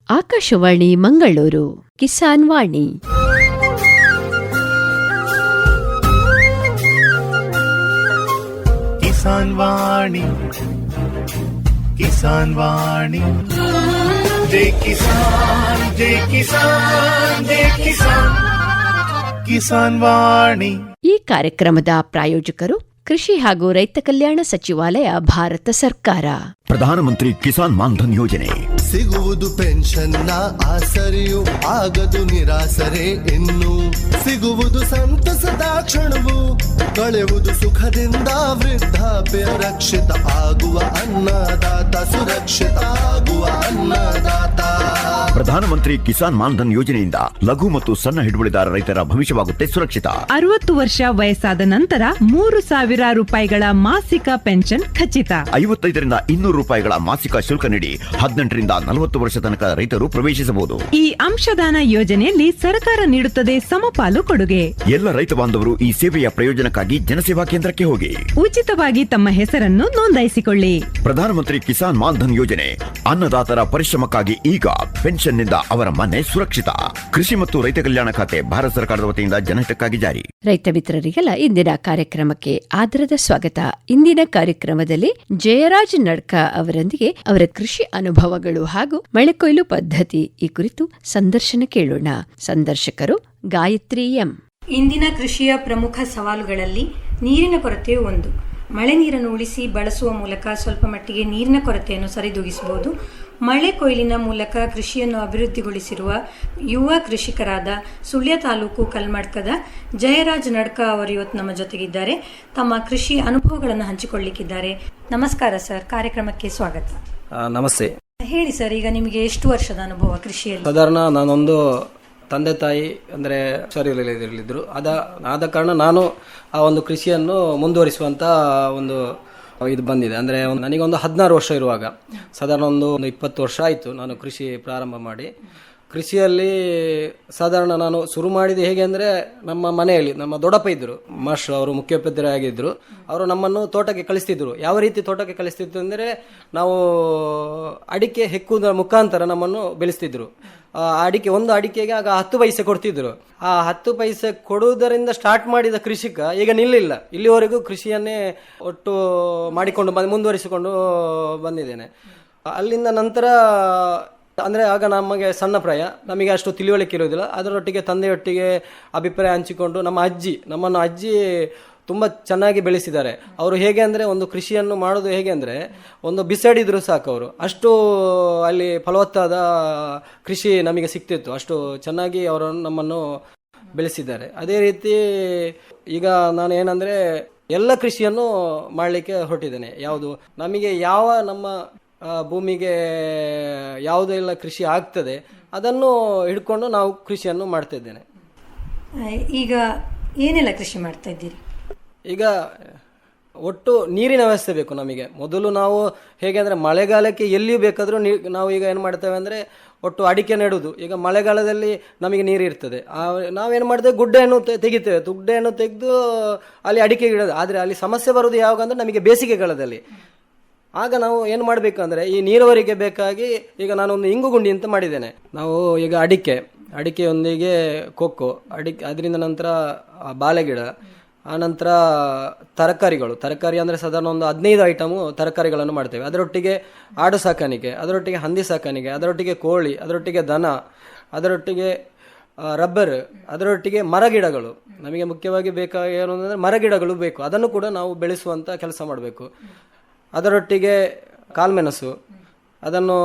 ಆಕಾಶವಾಣಿ ಮಂಗಳೂರು ಕಿಸಾನ್ ವಾಣಿ. ಕಿಸಾನ್ ವಾಣಿ, ಕಿಸಾನ್ ವಾಣಿ, ಜೈ ಕಿಸಾನ್, ಜೈ ಕಿಸಾನ್, ಜೈ ಕಿಸಾನ್, ಕಿಸಾನ್ ವಾಣಿ. ಈ ಕಾರ್ಯಕ್ರಮದ ಪ್ರಾಯೋಜಕರು ಕೃಷಿ ಹಾಗೂ ರೈತ ಕಲ್ಯಾಣ ಸಚಿವಾಲಯ, ಭಾರತ ಸರ್ಕಾರ. ಪ್ರಧಾನಮಂತ್ರಿ ಕಿಸಾನ್ ಮಾನ್ಧನ್ ಯೋಜನೆ ಸಿಗುವುದು ಪೆನ್ಷನ್ನ ಆಸರೆಯು, ಆಗದು ನಿರಾಸರೆ ಇನ್ನು. ಸಿಗುವುದು ಸಂತಸದ ಕ್ಷಣವು, ಕಳೆಯುವುದು ಸುಖದಿಂದ ವೃದ್ಧಾಪ್ಯ ರಕ್ಷಿತ ಆಗುವ ಅನ್ನದಾತ ಸುರಕ್ಷಿತ ಆಗುವ ಅನ್ನದಾತ. ಪ್ರಧಾನಮಂತ್ರಿ ಕಿಸಾನ್ ಮಾನ್ಧನ್ ಯೋಜನೆಯಿಂದ ಲಘು ಮತ್ತು ಸಣ್ಣ ಹಿಡುವಳಿದಾರ ರೈತರ ಭವಿಷ್ಯವಾಗುತ್ತೆ ಸುರಕ್ಷಿತ. 60 ವರ್ಷ ವಯಸ್ಸಾದ ನಂತರ 3,000 ರೂಪಾಯಿಗಳ ಮಾಸಿಕ ಪೆನ್ಷನ್ ಖಚಿತ. 55ರಿಂದ 200 ರೂಪಾಯಿಗಳ ಮಾಸಿಕ ಶುಲ್ಕ ನೀಡಿ 18ರಿಂದ 40 ವರ್ಷ ತನಕ ರೈತರು ಪ್ರವೇಶಿಸಬಹುದು. ಈ ಅಂಶದಾನ ಯೋಜನೆಯಲ್ಲಿ ಸರ್ಕಾರ ನೀಡುತ್ತದೆ ಸಮಪಾಲು ಕೊಡುಗೆ. ಎಲ್ಲ ರೈತ ಬಾಂಧವರು ಈ ಸೇವೆಯ ಪ್ರಯೋಜನಕ್ಕಾಗಿ ಜನಸೇವಾ ಕೇಂದ್ರಕ್ಕೆ ಹೋಗಿ ಉಚಿತವಾಗಿ ತಮ್ಮ ಹೆಸರನ್ನು ನೋಂದಾಯಿಸಿಕೊಳ್ಳಿ. ಪ್ರಧಾನಮಂತ್ರಿ ಕಿಸಾನ್ ಮಾನ್ಧನ್ ಯೋಜನೆ ಅನ್ನದಾತರ ಪರಿಶ್ರಮಕ್ಕಾಗಿ ಈಗ, ಪೆನ್ಷನ್ನಿಂದ ಅವರ ಮನೆ ಸುರಕ್ಷಿತ. ಕೃಷಿ ಮತ್ತು ರೈತ ಕಲ್ಯಾಣ ಖಾತೆ, ಭಾರತ ಸರ್ಕಾರದ ವತಿಯಿಂದ ಜನಹಿತಕ್ಕಾಗಿ ಜಾರಿ. ರೈತ ಮಿತ್ರರಿಗೆಲ್ಲ ಇಂದಿನ ಕಾರ್ಯಕ್ರಮಕ್ಕೆ ಆದರದ ಸ್ವಾಗತ. ಇಂದಿನ ಕಾರ್ಯಕ್ರಮದಲ್ಲಿ ಜಯರಾಜ್ ನಡ್ಕ ಅವರೊಂದಿಗೆ ಅವರ ಕೃಷಿ ಅನುಭವಗಳು ಹಾಗೂ ಮಳೆಕೊಯ್ಲು ಪದ್ಧತಿ ಈ ಕುರಿತು ಸಂದರ್ಶನ ಕೇಳೋಣ. ಸಂದರ್ಶಕರು ಗಾಯತ್ರಿ ಎಂ. ಇಂದಿನ ಕೃಷಿಯ ಪ್ರಮುಖ ಸವಾಲುಗಳಲ್ಲಿ ನೀರಿನ ಕೊರತೆಯೂ ಒಂದು. ಮಳೆ ನೀರನ್ನು ಉಳಿಸಿ ಬಳಸುವ ಮೂಲಕ ಸ್ವಲ್ಪ ಮಟ್ಟಿಗೆ ನೀರಿನ ಕೊರತೆಯನ್ನು ಸರಿದೂಗಿಸಬಹುದು. ಮಳೆ ಕೊಯ್ಲಿನ ಮೂಲಕ ಕೃಷಿಯನ್ನು ಅಭಿವೃದ್ಧಿಗೊಳಿಸಿರುವ ಯುವ ಕೃಷಿಕರಾದ ಸುಳ್ಯ ತಾಲೂಕು ಕಲ್ಮಡ್ಕದ ಜಯರಾಜ್ ನಡ್ಕ ಅವರು ಇವತ್ತು ನಮ್ಮ ಜೊತೆಗಿದ್ದಾರೆ. ತಮ್ಮ ಕೃಷಿ ಅನುಭವಗಳನ್ನು ಹಂಚಿಕೊಳ್ಳಿಕ್ಕಿದ್ದಾರೆ. ನಮಸ್ಕಾರ ಸರ್, ಕಾರ್ಯಕ್ರಮಕ್ಕೆ ಸ್ವಾಗತ. ನಮಸ್ತೆ. ಹೇಳಿ ಸರ್, ಈಗ ನಿಮಗೆ ಎಷ್ಟು ವರ್ಷದ ಅನುಭವ ಕೃಷಿಯಲ್ಲಿ? ಸಾಧಾರಣ ನಾನೊಂದು ತಂದೆ ತಾಯಿ ಅಂದರೆ ಶರೀರದಲ್ಲಿದ್ದರು. ಆದ ಕಾರಣ ನಾನು ಆ ಒಂದು ಕೃಷಿಯನ್ನು ಮುಂದುವರಿಸುವಂಥ ಒಂದು ಇದು ಬಂದಿದೆ. ಅಂದರೆ ನನಗೊಂದು 16 ವರ್ಷ ಇರುವಾಗ, ಸಾಧಾರಣ ಒಂದು 20 ವರ್ಷ ಆಯಿತು ನಾನು ಕೃಷಿ ಪ್ರಾರಂಭ ಮಾಡಿ. ಕೃಷಿಯಲ್ಲಿ ಸಾಧಾರಣ ನಾನು ಶುರು ಮಾಡಿದ್ದು ಹೇಗೆ ಅಂದರೆ, ನಮ್ಮ ಮನೆಯಲ್ಲಿ ನಮ್ಮ ದೊಡ್ಡಪ್ಪ ಇದ್ದರು, ಮಾಸ್ಟ್ರು, ಅವರು ಮುಖ್ಯೋಪಾಧ್ಯಾಯರಾಗಿದ್ದರು. ಅವರು ನಮ್ಮನ್ನು ತೋಟಕ್ಕೆ ಕಳಿಸ್ತಿದ್ರು. ಯಾವ ರೀತಿ ತೋಟಕ್ಕೆ ಕಳಿಸ್ತಿದ್ರು ಅಂದರೆ, ನಾವು ಅಡಿಕೆ ಹೆಕ್ಕುವುದರ ಮುಖಾಂತರ ನಮ್ಮನ್ನು ಬೆಳೆಸ್ತಿದ್ರು. ಅಡಿಕೆ, ಒಂದು ಅಡಿಕೆಗೆ ಆಗ 10 ಪೈಸೆ ಕೊಡ್ತಿದ್ರು. ಆ 10 ಪೈಸೆ ಕೊಡುವುದರಿಂದ ಸ್ಟಾರ್ಟ್ ಮಾಡಿದ ಕೃಷಿಕ ಈಗ ನಿಲ್ಲಿಲ್ಲ. ಇಲ್ಲಿವರೆಗೂ ಕೃಷಿಯನ್ನೇ ಒಟ್ಟು ಮಾಡಿಕೊಂಡು ಮುಂದುವರಿಸಿಕೊಂಡು ಬಂದಿದ್ದೇನೆ. ಅಲ್ಲಿಂದ ನಂತರ ಅಂದರೆ ಆಗ ನಮಗೆ ಸಣ್ಣ ಪ್ರಾಯ, ನಮಗೆ ಅಷ್ಟು ತಿಳಿವಳಿಕೆ ಇರೋದಿಲ್ಲ. ಅದರೊಟ್ಟಿಗೆ ತಂದೆಯೊಟ್ಟಿಗೆ ಅಭಿಪ್ರಾಯ ಹಂಚಿಕೊಂಡು ನಮ್ಮನ್ನು ಅಜ್ಜಿ ತುಂಬ ಚೆನ್ನಾಗಿ ಬೆಳೆಸಿದ್ದಾರೆ. ಅವರು ಹೇಗೆ ಅಂದರೆ, ಒಂದು ಕೃಷಿಯನ್ನು ಮಾಡೋದು ಹೇಗೆ ಅಂದರೆ, ಒಂದು ಬಿಸಾಡಿದ್ರು ಸಾಕು, ಅವರು ಅಷ್ಟು ಅಲ್ಲಿ ಫಲವತ್ತಾದ ಕೃಷಿ ನಮಗೆ ಸಿಗ್ತಿತ್ತು. ಅಷ್ಟು ಚೆನ್ನಾಗಿ ಅವರು ನಮ್ಮನ್ನು ಬೆಳೆಸಿದ್ದಾರೆ. ಅದೇ ರೀತಿ ಈಗ ನಾನು ಏನಂದರೆ, ಎಲ್ಲ ಕೃಷಿಯನ್ನು ಮಾಡಲಿಕ್ಕೆ ಹೊರಟಿದ್ದೇನೆ. ಯಾವುದು ನಮಗೆ ನಮ್ಮ ಭೂಮಿಗೆ ಯಾವುದೆಲ್ಲ ಕೃಷಿ ಆಗ್ತದೆ ಅದನ್ನು ಹಿಡ್ಕೊಂಡು ನಾವು ಕೃಷಿಯನ್ನು ಮಾಡ್ತಿದ್ದೇನೆ. ಈಗ ಏನೆಲ್ಲ ಕೃಷಿ ಮಾಡ್ತಾ ಇದ್ದೀರಿ? ಈಗ ಒಟ್ಟು ನೀರಿನ ವ್ಯವಸ್ಥೆ ಬೇಕು ನಮಗೆ. ಮೊದಲು ನಾವು ಹೇಗೆ ಅಂದರೆ, ಮಳೆಗಾಲಕ್ಕೆ ಎಲ್ಲಿಯೂ ಬೇಕಾದರೂ ನಾವು ಈಗ ಏನು ಮಾಡ್ತೇವೆ ಅಂದರೆ, ಒಟ್ಟು ಅಡಿಕೆ ನೆಡುವುದು. ಈಗ ಮಳೆಗಾಲದಲ್ಲಿ ನಮಗೆ ನೀರು ಇರ್ತದೆ, ನಾವೇನು ಮಾಡ್ತೇವೆ, ಗುಡ್ಡೆಯನ್ನು ತೆಗಿತೇವೆ. ಗುಡ್ಡೆಯನ್ನು ತೆಗೆದು ಅಲ್ಲಿ ಅಡಿಕೆ ಗಿಡದು. ಆದರೆ ಅಲ್ಲಿ ಸಮಸ್ಯೆ ಬರೋದು ಯಾವಾಗ ಅಂದರೆ, ನಮಗೆ ಬೇಸಿಗೆಗಾಲದಲ್ಲಿ. ಆಗ ನಾವು ಏನು ಮಾಡಬೇಕಂದ್ರೆ, ಈ ನೀರಾವರಿಗೆ ಬೇಕಾಗಿ ಈಗ ನಾನೊಂದು ಇಂಗು ಗುಂಡಿ ಅಂತ ಮಾಡಿದ್ದೇನೆ. ನಾವು ಈಗ ಅಡಿಕೆಯೊಂದಿಗೆ ಕೊಕ್ಕೋ, ಅದರಿಂದ ನಂತರ ಬಾಳೆಗಿಡ, ಆನಂತರ ತರಕಾರಿ ಅಂದರೆ ಸಾಧಾರಣ ಒಂದು 15 ಐಟಮು ತರಕಾರಿಗಳನ್ನು ಮಾಡ್ತೇವೆ. ಅದರೊಟ್ಟಿಗೆ ಆಡು ಸಾಕಾಣಿಕೆ, ಅದರೊಟ್ಟಿಗೆ ಹಂದಿ ಸಾಕಾಣಿಕೆ, ಅದರೊಟ್ಟಿಗೆ ಕೋಳಿ, ಅದರೊಟ್ಟಿಗೆ ದನ, ಅದರೊಟ್ಟಿಗೆ ರಬ್ಬರ್, ಅದರೊಟ್ಟಿಗೆ ಮರಗಿಡಗಳು. ನಮಗೆ ಮುಖ್ಯವಾಗಿ ಏನು ಅಂದರೆ ಮರಗಿಡಗಳು ಬೇಕು, ಅದನ್ನು ಕೂಡ ನಾವು ಬೆಳೆಸುವಂಥ ಕೆಲಸ ಮಾಡಬೇಕು. ಅದರೊಟ್ಟಿಗೆ ಕಾಳುಮೆಣಸು, ಅದನ್ನು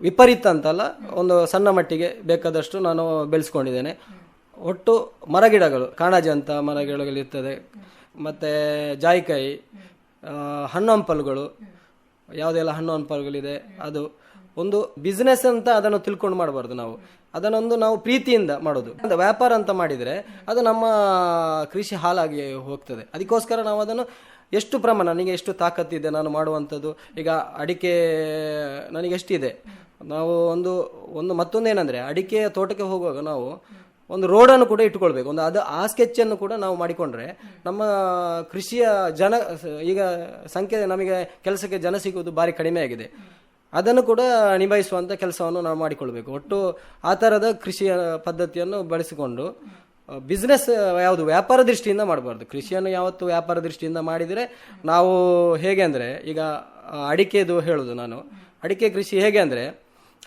ವಿಪರೀತ ಅಂತಲ್ಲ, ಒಂದು ಸಣ್ಣ ಮಟ್ಟಿಗೆ ಬೇಕಾದಷ್ಟು ನಾನು ಬೆಳೆಸ್ಕೊಂಡಿದ್ದೇನೆ. ಒಟ್ಟು ಮರಗಿಡಗಳು, ಕಾಣಾಜಿ ಅಂತ ಮರಗಿಡಗಳಿರ್ತದೆ, ಮತ್ತು ಜಾಯಿಕಾಯಿ, ಹಣ್ಣು ಹಂಪಲುಗಳು, ಯಾವುದೆಲ್ಲ ಹಣ್ಣು ಹಂಪಲುಗಳಿದೆ, ಅದು ಒಂದು ಬಿಸ್ನೆಸ್ ಅಂತ ಅದನ್ನು ತಿಳ್ಕೊಂಡು ಮಾಡಬಾರ್ದು. ನಾವು ಪ್ರೀತಿಯಿಂದ ಮಾಡೋದು. ವ್ಯಾಪಾರ ಅಂತ ಮಾಡಿದರೆ ಅದು ನಮ್ಮ ಕೃಷಿ ಹಾಳಾಗಿ ಹೋಗ್ತದೆ. ಅದಕ್ಕೋಸ್ಕರ ನಾವು ಅದನ್ನು ಎಷ್ಟು ಪ್ರಮಾಣ, ನನಗೆ ಎಷ್ಟು ತಾಕತ್ತಿದೆ ನಾನು ಮಾಡುವಂಥದ್ದು. ಈಗ ಅಡಿಕೆ ನನಗೆ ಎಷ್ಟಿದೆ, ನಾವು ಒಂದು ಮತ್ತೊಂದೇನೆಂದರೆ, ಅಡಿಕೆ ತೋಟಕ್ಕೆ ಹೋಗುವಾಗ ನಾವು ಒಂದು ರೋಡನ್ನು ಕೂಡ ಇಟ್ಕೊಳ್ಬೇಕು. ಆ ಸ್ಕೆಚ್ಚನ್ನು ಕೂಡ ನಾವು ಮಾಡಿಕೊಂಡ್ರೆ ನಮ್ಮ ಕೃಷಿಯ ಈಗ ಸಂಖ್ಯೆ, ನಮಗೆ ಕೆಲಸಕ್ಕೆ ಜನ ಸಿಗುವುದು ಭಾರಿ ಕಡಿಮೆ ಆಗಿದೆ. ಅದನ್ನು ಕೂಡ ನಿಭಾಯಿಸುವಂಥ ಕೆಲಸವನ್ನು ನಾವು ಮಾಡಿಕೊಳ್ಬೇಕು. ಒಟ್ಟು ಆ ಥರದ ಕೃಷಿಯ ಪದ್ಧತಿಯನ್ನು ಬಳಸಿಕೊಂಡು ಬಿಸ್ನೆಸ್ ಯಾವುದು ವ್ಯಾಪಾರ ದೃಷ್ಟಿಯಿಂದ ಮಾಡಬಾರ್ದು. ಕೃಷಿಯನ್ನು ಯಾವತ್ತು ವ್ಯಾಪಾರ ದೃಷ್ಟಿಯಿಂದ ಮಾಡಿದರೆ ನಾವು ಹೇಗೆ ಅಂದರೆ, ಈಗ ಅಡಿಕೆದು ಹೇಳೋದು ನಾನು, ಅಡಿಕೆ ಕೃಷಿ ಹೇಗೆ ಅಂದರೆ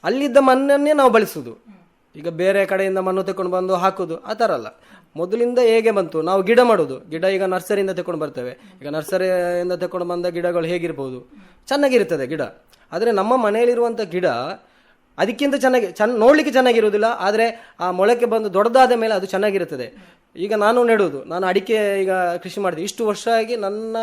ಅಲ್ಲಿದ್ದ ಮಣ್ಣನ್ನೇ ನಾವು ಬಳಸೋದು. ಈಗ ಬೇರೆ ಕಡೆಯಿಂದ ಮಣ್ಣು ತಗೊಂಡು ಬಂದು ಹಾಕೋದು ಆ ಥರ ಅಲ್ಲ. ಮೊದಲಿಂದ ಹೇಗೆ ಬಂತು, ನಾವು ಗಿಡ ಮಾಡೋದು, ಗಿಡ ಈಗ ನರ್ಸರಿಯಿಂದ ತಗೊಂಡು ಬರ್ತೇವೆ. ಈಗ ನರ್ಸರಿಯಿಂದ ತಗೊಂಡು ಬಂದ ಗಿಡಗಳು ಹೇಗಿರ್ಬೋದು, ಚೆನ್ನಾಗಿರ್ತದೆ ಗಿಡ. ಆದರೆ ನಮ್ಮ ಮನೆಯಲ್ಲಿರುವಂಥ ಗಿಡ ಅದಕ್ಕಿಂತ ನೋಡಲಿಕ್ಕೆ ಚೆನ್ನಾಗಿರುವುದಿಲ್ಲ, ಆದರೆ ಆ ಮೊಳಕೆ ಬಂದು ದೊಡ್ಡದಾದ ಮೇಲೆ ಅದು ಚೆನ್ನಾಗಿರುತ್ತದೆ. ಈಗ ನಾನು ಅಡಿಕೆ ಈಗ ಕೃಷಿ ಮಾಡಿದೆ, ಇಷ್ಟು ವರ್ಷ ಆಗಿ ನನ್ನ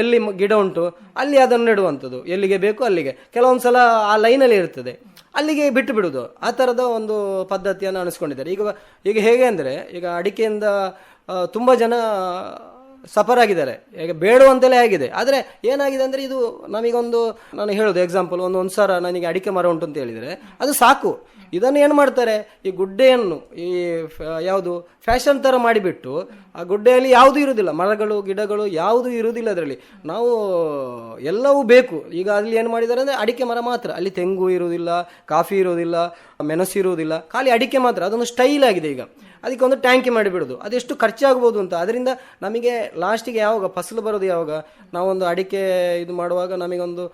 ಎಲ್ಲಿ ಗಿಡ ಉಂಟು ಅಲ್ಲಿ ಅದನ್ನು ನೆಡುವಂಥದ್ದು, ಎಲ್ಲಿಗೆ ಬೇಕು ಅಲ್ಲಿಗೆ. ಕೆಲವೊಂದು ಸಲ ಆ ಲೈನಲ್ಲಿ ಇರ್ತದೆ, ಅಲ್ಲಿಗೆ ಬಿಟ್ಟು ಬಿಡುವುದು. ಆ ಥರದ ಒಂದು ಪದ್ಧತಿಯನ್ನು ಅನಿಸ್ಕೊಂಡಿದ್ದಾರೆ. ಈಗ ಹೇಗೆ ಅಂದರೆ, ಈಗ ಅಡಿಕೆಯಿಂದ ತುಂಬ ಜನ ಸಫರ್ ಆಗಿದ್ದಾರೆ, ಈಗ ಬೇಡುವಂತೆಲೇ ಆಗಿದೆ. ಆದರೆ ಏನಾಗಿದೆ ಅಂದರೆ, ಇದು ನಮಗೊಂದು, ನಾನು ಹೇಳೋದು ಎಕ್ಸಾಂಪಲ್, ಒಂದು ಸರ ನನಗೆ ಅಡಿಕೆ ಮರ ಉಂಟು ಅಂತ ಹೇಳಿದರೆ ಅದು ಸಾಕು. ಇದನ್ನು ಏನು ಮಾಡ್ತಾರೆ, ಈ ಗುಡ್ಡೆಯನ್ನು ಈ ಯಾವುದು ಫ್ಯಾಷನ್ ಥರ ಮಾಡಿಬಿಟ್ಟು ಆ ಗುಡ್ಡೆಯಲ್ಲಿ ಯಾವುದೂ ಇರುವುದಿಲ್ಲ, ಮರಗಳು ಗಿಡಗಳು ಯಾವುದೂ ಇರುವುದಿಲ್ಲ. ಅದರಲ್ಲಿ ನಾವು ಎಲ್ಲವೂ ಬೇಕು. ಈಗ ಅಲ್ಲಿ ಏನು ಮಾಡಿದ್ದಾರೆ ಅಂದರೆ ಅಡಿಕೆ ಮರ ಮಾತ್ರ, ಅಲ್ಲಿ ತೆಂಗು ಇರುವುದಿಲ್ಲ, ಕಾಫಿ ಇರುವುದಿಲ್ಲ, ಮೆಣಸು ಇರುವುದಿಲ್ಲ, ಖಾಲಿ ಅಡಿಕೆ ಮಾತ್ರ. ಅದೊಂದು ಸ್ಟೈಲ್ ಆಗಿದೆ. ಈಗ ಅದಕ್ಕೆ ಒಂದು ಟ್ಯಾಂಕಿ ಮಾಡಿಬಿಡೋದು, ಅದೆಷ್ಟು ಖರ್ಚಾಗ್ಬೋದು ಅಂತ. ಅದರಿಂದ ನಮಗೆ ಲಾಸ್ಟಿಗೆ ಯಾವಾಗ ಫಸಲು ಬರೋದು, ಯಾವಾಗ ನಾವೊಂದು ಅಡಿಕೆ ಇದು ಮಾಡುವಾಗ ನಮಗೊಂದು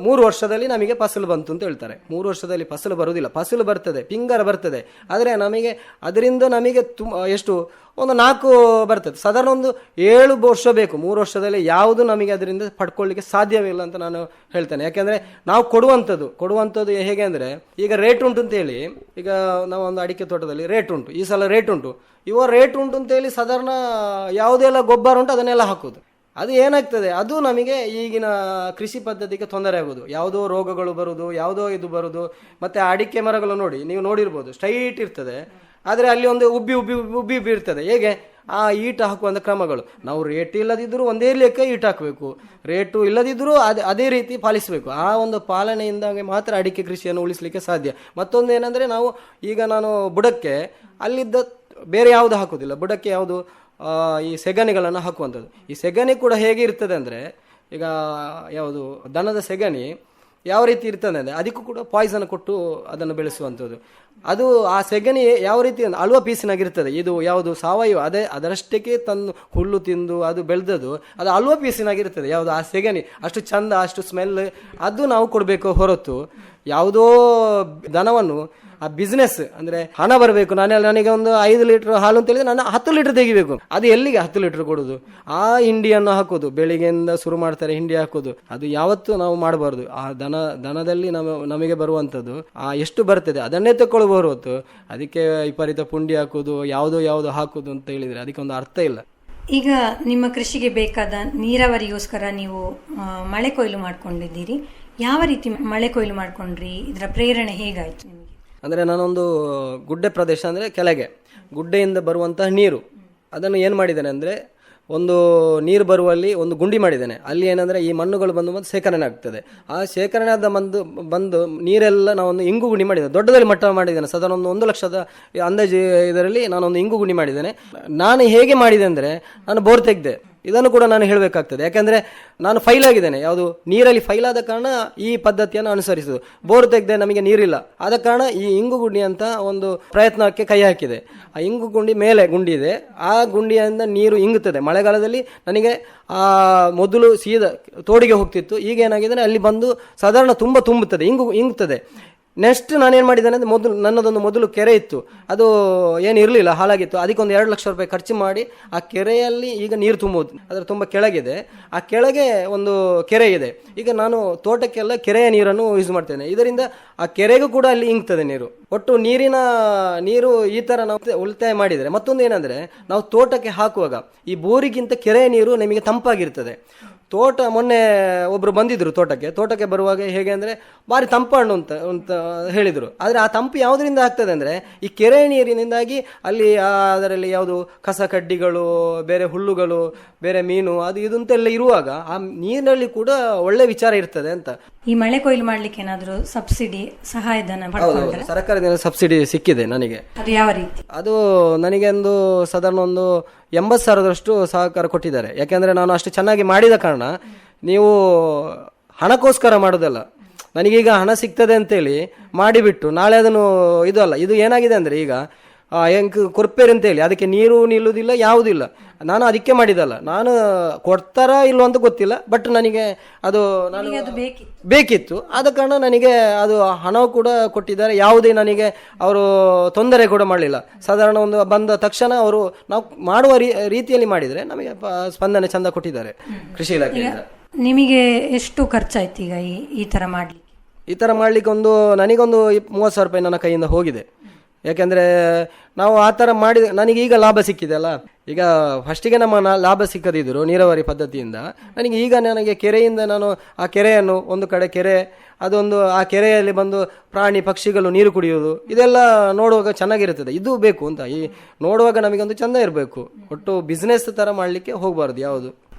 3 ವರ್ಷದಲ್ಲಿ ನಮಗೆ ಫಸಲು ಬಂತು ಅಂತ ಹೇಳ್ತಾರೆ. 3 ವರ್ಷದಲ್ಲಿ ಫಸಲು ಬರುವುದಿಲ್ಲ, ಫಸಲು ಬರ್ತದೆ, ಪಿಂಗರ ಬರ್ತದೆ. ಆದರೆ ಅದರಿಂದ ನಮಗೆ ಎಷ್ಟು ಒಂದು 4 ಬರ್ತದೆ. ಸಾಧಾರಣ ಒಂದು 7 ವರ್ಷ ಬೇಕು. 3 ವರ್ಷದಲ್ಲಿ ಯಾವುದು ನಮಗೆ ಅದರಿಂದ ಪಡ್ಕೊಳ್ಳಿಕ್ಕೆ ಸಾಧ್ಯವಿಲ್ಲ ಅಂತ ನಾನು ಹೇಳ್ತೇನೆ. ಯಾಕೆಂದರೆ ನಾವು ಕೊಡುವಂಥದ್ದು ಹೇಗೆ ಅಂದರೆ, ಈಗ ರೇಟ್ ಉಂಟು ಅಂತೇಳಿ, ಈಗ ನಾವು ಒಂದು ಅಡಿಕೆ ತೋಟದಲ್ಲಿ ರೇಟ್ ಉಂಟು, ಈ ಸಲ ರೇಟ್ ಉಂಟು, ರೇಟ್ ಉಂಟು ಅಂತೇಳಿ ಸಾಧಾರಣ ಯಾವುದೆಲ್ಲ ಗೊಬ್ಬರ ಉಂಟು ಅದನ್ನೆಲ್ಲ ಹಾಕೋದು. ಅದು ಏನಾಗ್ತದೆ, ಅದು ನಮಗೆ ಈಗಿನ ಕೃಷಿ ಪದ್ಧತಿಗೆ ತೊಂದರೆ ಆಗೋದು. ಯಾವುದೋ ರೋಗಗಳು ಬರುವುದು, ಯಾವುದೋ ಇದು ಬರುವುದು. ಮತ್ತು ಅಡಿಕೆ ಮರಗಳು ನೋಡಿ, ನೀವು ನೋಡಿರ್ಬೋದು, ಸ್ಟ್ರೈಟ್ ಇರ್ತದೆ, ಆದರೆ ಅಲ್ಲಿ ಒಂದು ಉಬ್ಬಿ ಇರ್ತದೆ. ಹೇಗೆ ಆ ಈಟು ಹಾಕುವಂಥ ಕ್ರಮಗಳು, ನಾವು ರೇಟ್ ಇಲ್ಲದಿದ್ದರೂ ಒಂದೇ ಲೆಕ್ಕ ಈಟು ಹಾಕಬೇಕು, ರೇಟು ಇಲ್ಲದಿದ್ದರೂ ಅದೇ ರೀತಿ ಪಾಲಿಸಬೇಕು. ಆ ಒಂದು ಪಾಲನೆಯಿಂದಾಗಿ ಮಾತ್ರ ಅಡಿಕೆ ಕೃಷಿಯನ್ನು ಉಳಿಸಲಿಕ್ಕೆ ಸಾಧ್ಯ. ಮತ್ತೊಂದು ಏನಂದರೆ, ನಾನು ಬುಡಕ್ಕೆ ಅಲ್ಲಿದ್ದ ಬೇರೆ ಯಾವುದು ಹಾಕೋದಿಲ್ಲ, ಬುಡಕ್ಕೆ ಯಾವುದು ಈ ಸೆಗಣಿಗಳನ್ನು ಹಾಕುವಂಥದ್ದು. ಈ ಸೆಗಣಿ ಕೂಡ ಹೇಗೆ ಇರ್ತದೆ ಅಂದರೆ, ಈಗ ಯಾವುದು ದನದ ಸೆಗಣಿ ಯಾವ ರೀತಿ ಇರ್ತದೆ ಅಂದರೆ ಅದಕ್ಕೂ ಕೂಡ ಪಾಯ್ಸನ್ ಕೊಟ್ಟು ಅದನ್ನು ಬೆಳೆಸುವಂಥದ್ದು. ಅದು ಆ ಸೆಗಣಿ ಯಾವ ರೀತಿ ಅಳುವ ಪೀಸಿನಾಗಿರ್ತದೆ. ಇದು ಯಾವುದು ಸಾವಯವ, ಅದರಷ್ಟಕ್ಕೆ ತನ್ನ ಹುಲ್ಲು ತಿಂದು ಅದು ಬೆಳೆದದು, ಅದು ಅಳುವ ಪೀಸಿನಾಗಿರ್ತದೆ. ಯಾವುದು ಆ ಸೆಗಣಿ ಅಷ್ಟು ಚಂದ, ಅಷ್ಟು ಸ್ಮೆಲ್, ಅದು ನಾವು ಕೊಡಬೇಕು ಹೊರತು ಯಾವುದೋ ದನವನ್ನು ಆ ಬಿಸ್ನೆಸ್ ಅಂದರೆ ಹಣ ಬರಬೇಕು, ನನಗೆ ಒಂದು 5 ಲೀಟರ್ ಹಾಲು ಅಂತ ಹೇಳಿದ್ರೆ ನಾನು 10 ಲೀಟರ್ ತೆಗಿಬೇಕು. ಅದು ಎಲ್ಲಿಗೆ 10 ಲೀಟರ್ ಕೊಡೋದು? ಆ ಹಿಂಡಿಯನ್ನು ಹಾಕೋದು, ಬೆಳಿಗ್ಗೆಯಿಂದ ಶುರು ಮಾಡ್ತಾರೆ ಹಿಂಡಿ ಹಾಕೋದು, ಅದು ಯಾವತ್ತೂ ನಾವು ಮಾಡಬಾರ್ದು. ಆ ದನದಲ್ಲಿ ನಮಗೆ ಬರುವಂಥದ್ದು ಎಷ್ಟು ಬರ್ತದೆ ಅದನ್ನೇ ತಗೊಳ್ಬಹುದು ಹೊತ್ತು ಅದಕ್ಕೆ ವಿಪರೀತ ಪುಂಡಿ ಹಾಕೋದು, ಯಾವುದೋ ಹಾಕೋದು ಅಂತ ಹೇಳಿದರೆ ಅದಕ್ಕೆ ಒಂದು ಅರ್ಥ ಇಲ್ಲ. ಈಗ ನಿಮ್ಮ ಕೃಷಿಗೆ ಬೇಕಾದ ನೀರಾವರಿಗೋಸ್ಕರ ನೀವು ಮಳೆ ಕೊಯ್ಲು ಮಾಡ್ಕೊಂಡಿದ್ದೀರಿ. ಯಾವ ರೀತಿ ಮಳೆ ಕೊಯ್ಲು ಮಾಡ್ಕೊಂಡ್ರಿ? ಇದರ ಪ್ರೇರಣೆ ಹೇಗಾಯ್ತು ನಿಮಗೆ? ಅಂದರೆ ನಾನೊಂದು ಗುಡ್ಡೆ ಪ್ರದೇಶ, ಅಂದರೆ ಕೆಳಗೆ ಗುಡ್ಡೆಯಿಂದ ಬರುವಂತಹ ನೀರು, ಅದನ್ನು ಏನು ಮಾಡಿದ್ದೇನೆ ಅಂದರೆ, ಒಂದು ನೀರು ಬರುವಲ್ಲಿ ಒಂದು ಗುಂಡಿ ಮಾಡಿದ್ದೇನೆ. ಅಲ್ಲಿ ಏನಂದರೆ ಈ ಮಣ್ಣುಗಳು ಬಂದು ಶೇಖರಣೆ ಆಗ್ತದೆ. ಆ ಶೇಖರಣೆ ಆದ ಬಂದು ನೀರೆಲ್ಲ ನಾವೊಂದು ಇಂಗು ಗುಂಡಿ ಮಾಡಿದ್ದೇನೆ, ದೊಡ್ಡದಲ್ಲಿ ಮಟ್ಟ ಮಾಡಿದ್ದೇನೆ. ಸಾಧಾರಣ 1 ಲಕ್ಷದ ಅಂದಾಜು ಇದರಲ್ಲಿ ನಾನೊಂದು ಇಂಗು ಗುಂಡಿ ಮಾಡಿದ್ದೇನೆ. ನಾನು ಹೇಗೆ ಮಾಡಿದೆ ಅಂದರೆ, ನಾನು ಬೋರ್ ತೆಗೆದೆ. ಇದನ್ನು ಕೂಡ ನಾನು ಹೇಳಬೇಕಾಗ್ತದೆ, ಯಾಕೆಂದರೆ ನಾನು ಫೈಲ್ ಆಗಿದ್ದೇನೆ. ಯಾವುದು ನೀರಲ್ಲಿ ಫೈಲ್ ಆದ ಕಾರಣ ಈ ಪದ್ಧತಿಯನ್ನು ಅನುಸರಿಸುವುದು. ಬೋರ್ ತೆಗೆದೆ, ನಮಗೆ ನೀರಿಲ್ಲ, ಆದ ಕಾರಣ ಈ ಇಂಗು ಗುಂಡಿ ಅಂತ ಒಂದು ಪ್ರಯತ್ನಕ್ಕೆ ಕೈ ಹಾಕಿದೆ. ಆ ಇಂಗು ಗುಂಡಿ ಮೇಲೆ ಗುಂಡಿ ಇದೆ, ಆ ಗುಂಡಿಯಿಂದ ನೀರು ಇಂಗುತ್ತದೆ. ಮಳೆಗಾಲದಲ್ಲಿ ನನಗೆ ಮೊದಲು ಸೀದಾ ತೋಡಿಗೆ ಹೋಗ್ತಿತ್ತು, ಈಗ ಏನಾಗಿದೆ ಅಲ್ಲಿ ಬಂದು ಸಾಧಾರಣ ತುಂಬುತ್ತದೆ, ಇಂಗುತ್ತದೆ. ನೆಕ್ಸ್ಟ್ ನಾನೇನು ಮಾಡಿದ್ದೇನೆ ಅಂದರೆ, ನನ್ನದೊಂದು ಮೊದಲು ಕೆರೆ ಇತ್ತು, ಅದು ಏನು ಇರಲಿಲ್ಲ, ಹಾಳಾಗಿತ್ತು. ಅದಕ್ಕೊಂದು 2 ಲಕ್ಷ ರೂಪಾಯಿ ಖರ್ಚು ಮಾಡಿ ಆ ಕೆರೆಯಲ್ಲಿ ಈಗ ನೀರು ತುಂಬುವುದು. ಅದರ ತುಂಬ ಕೆಳಗಿದೆ, ಆ ಕೆಳಗೆ ಒಂದು ಕೆರೆ ಇದೆ. ಈಗ ನಾನು ತೋಟಕ್ಕೆಲ್ಲ ಕೆರೆಯ ನೀರನ್ನು ಯೂಸ್ ಮಾಡ್ತೇನೆ. ಇದರಿಂದ ಆ ಕೆರೆಗೂ ಕೂಡ ಅಲ್ಲಿ ಇಂಗ್ತದೆ ನೀರು. ಒಟ್ಟು ನೀರು ಈ ಥರ ನಾವು ಉಳಿತಾಯ ಮಾಡಿದರೆ. ಮತ್ತೊಂದು ಏನಂದರೆ, ನಾವು ತೋಟಕ್ಕೆ ಹಾಕುವಾಗ ಈ ಬೋರಿಗಿಂತ ಕೆರೆಯ ನೀರು ನಮಗೆ ತಂಪಾಗಿರ್ತದೆ. ಮೊನ್ನೆ ಒಬ್ರು ಬಂದಿದ್ರು ತೋಟಕ್ಕೆ ಬರುವಾಗ ಹೇಗೆ ಅಂದರೆ ಭಾರಿ ತಂಪಣ್ಣು ಅಂತ ಹೇಳಿದರು. ಆದರೆ ಆ ತಂಪು ಯಾವುದರಿಂದ ಆಗ್ತದೆ ಅಂದರೆ, ಈ ಕೆರೆ ನೀರಿನಿಂದಾಗಿ ಅಲ್ಲಿ ಅದರಲ್ಲಿ ಯಾವುದು ಕಸ ಕಡ್ಡಿಗಳು, ಬೇರೆ ಹುಲ್ಲುಗಳು, ಬೇರೆ ಮೀನು, ಅದು ಇದು ಅಂತೆಲ್ಲ ಇರುವಾಗ ಆ ನೀರಿನಲ್ಲಿ ಕೂಡ ಒಳ್ಳೆ ವಿಚಾರ ಇರ್ತದೆ ಅಂತ. ಈ ಮಳೆ ಕೊಯ್ಲು ಮಾಡ್ಲಿಕ್ಕೆ ಏನಾದರೂ ಸಬ್ಸಿಡಿ, ಸಹಾಯಧನ ಸರ್ಕಾರದಿಂದ ಸಬ್ಸಿಡಿ ಸಿಕ್ಕಿದೆ ನನಗೆ. ಅದು ಯಾವ ರೀತಿ? ಅದು ನನಗೆ ಸಾಧಾರಣ ಒಂದು 80,000 ಸಹಕಾರ ಕೊಟ್ಟಿದ್ದಾರೆ. ಯಾಕೆಂದರೆ ನಾನು ಅಷ್ಟು ಚೆನ್ನಾಗಿ ಮಾಡಿದ ಕಾರಣ, ನೀವು ಹಣಕ್ಕೋಸ್ಕರ ಮಾಡೋದಲ್ಲ, ನನಗೀಗ ಹಣ ಸಿಗ್ತದೆ ಅಂತೇಳಿ ಮಾಡಿಬಿಟ್ಟು ನಾಳೆ ಅದನ್ನು ಇದು ಅಲ್ಲ, ಇದು ಏನಾಗಿದೆ ಅಂದರೆ ಈಗ ಹೆಂಗೆ ಕೊರ್ಪೇರಿ ಅಂತೇಳಿ ಅದಕ್ಕೆ ನೀರು ನಿಲ್ಲುವುದಿಲ್ಲ, ಯಾವುದಿಲ್ಲ. ನಾನು ಅದಕ್ಕೆ ಮಾಡಿದಲ್ಲ, ನಾನು ಕೊಡ್ತಾರ ಇಲ್ವೋ ಅಂತ ಗೊತ್ತಿಲ್ಲ, ಬಟ್ ನನಗೆ ಅದು ನಾನು ಬೇಕಿತ್ತು. ಆದ ಕಾರಣ ನನಗೆ ಅದು ಹಣ ಕೂಡ ಕೊಟ್ಟಿದ್ದಾರೆ, ಯಾವುದೇ ನನಗೆ ಅವರು ತೊಂದರೆ ಕೂಡ ಮಾಡಲಿಲ್ಲ. ಸಾಧಾರಣ ಒಂದು ಬಂದ ತಕ್ಷಣ ಅವರು ನಾವು ಮಾಡುವ ರೀತಿಯಲ್ಲಿ ಮಾಡಿದರೆ ನಮಗೆ ಸ್ಪಂದನೆ ಚಂದ ಕೊಟ್ಟಿದ್ದಾರೆ ಕೃಷಿ ಇಲಾಖೆಯಿಂದ. ನಿಮಗೆ ಎಷ್ಟು ಖರ್ಚಾಯ್ತು ಈಗ ಈ ಥರ ಮಾಡಲಿಕ್ಕೆ? ಈ ಥರ ಮಾಡಲಿಕ್ಕೆ ನನಗೊಂದು 30,000 ರೂಪಾಯಿ ನನ್ನ ಕೈಯಿಂದ ಹೋಗಿದೆ. ಯಾಕೆಂದರೆ ನಾವು ಆ ಥರ ಮಾಡಿದ ನನಗೆ ಈಗ ಲಾಭ ಸಿಕ್ಕಿದೆ ಅಲ್ಲ. ಈಗ ಫಸ್ಟಿಗೆ ನಮ್ಮ ಲಾಭ ಸಿಕ್ಕದಿದ್ದರು ನೀರಾವರಿ ಪದ್ಧತಿಯಿಂದ. ನನಗೆ ಕೆರೆಯಿಂದ ನಾನು ಆ ಕೆರೆಯನ್ನು ಒಂದು ಕಡೆ ಕೆರೆ, ಅದೊಂದು ಆ ಕೆರೆಯಲ್ಲಿ ಬಂದು ಪ್ರಾಣಿ ಪಕ್ಷಿಗಳು ನೀರು ಕುಡಿಯೋದು, ಇದೆಲ್ಲ ನೋಡುವಾಗ ಚೆನ್ನಾಗಿರುತ್ತದೆ. ಇದು ಬೇಕು ಅಂತ ಈ ನೋಡುವಾಗ ನಮಗೊಂದು ಚೆಂದ ಇರಬೇಕು. ಒಟ್ಟು ಬಿಸ್ನೆಸ್ ಥರ ಮಾಡಲಿಕ್ಕೆ ಹೋಗಬಾರ್ದು ಯಾವುದು.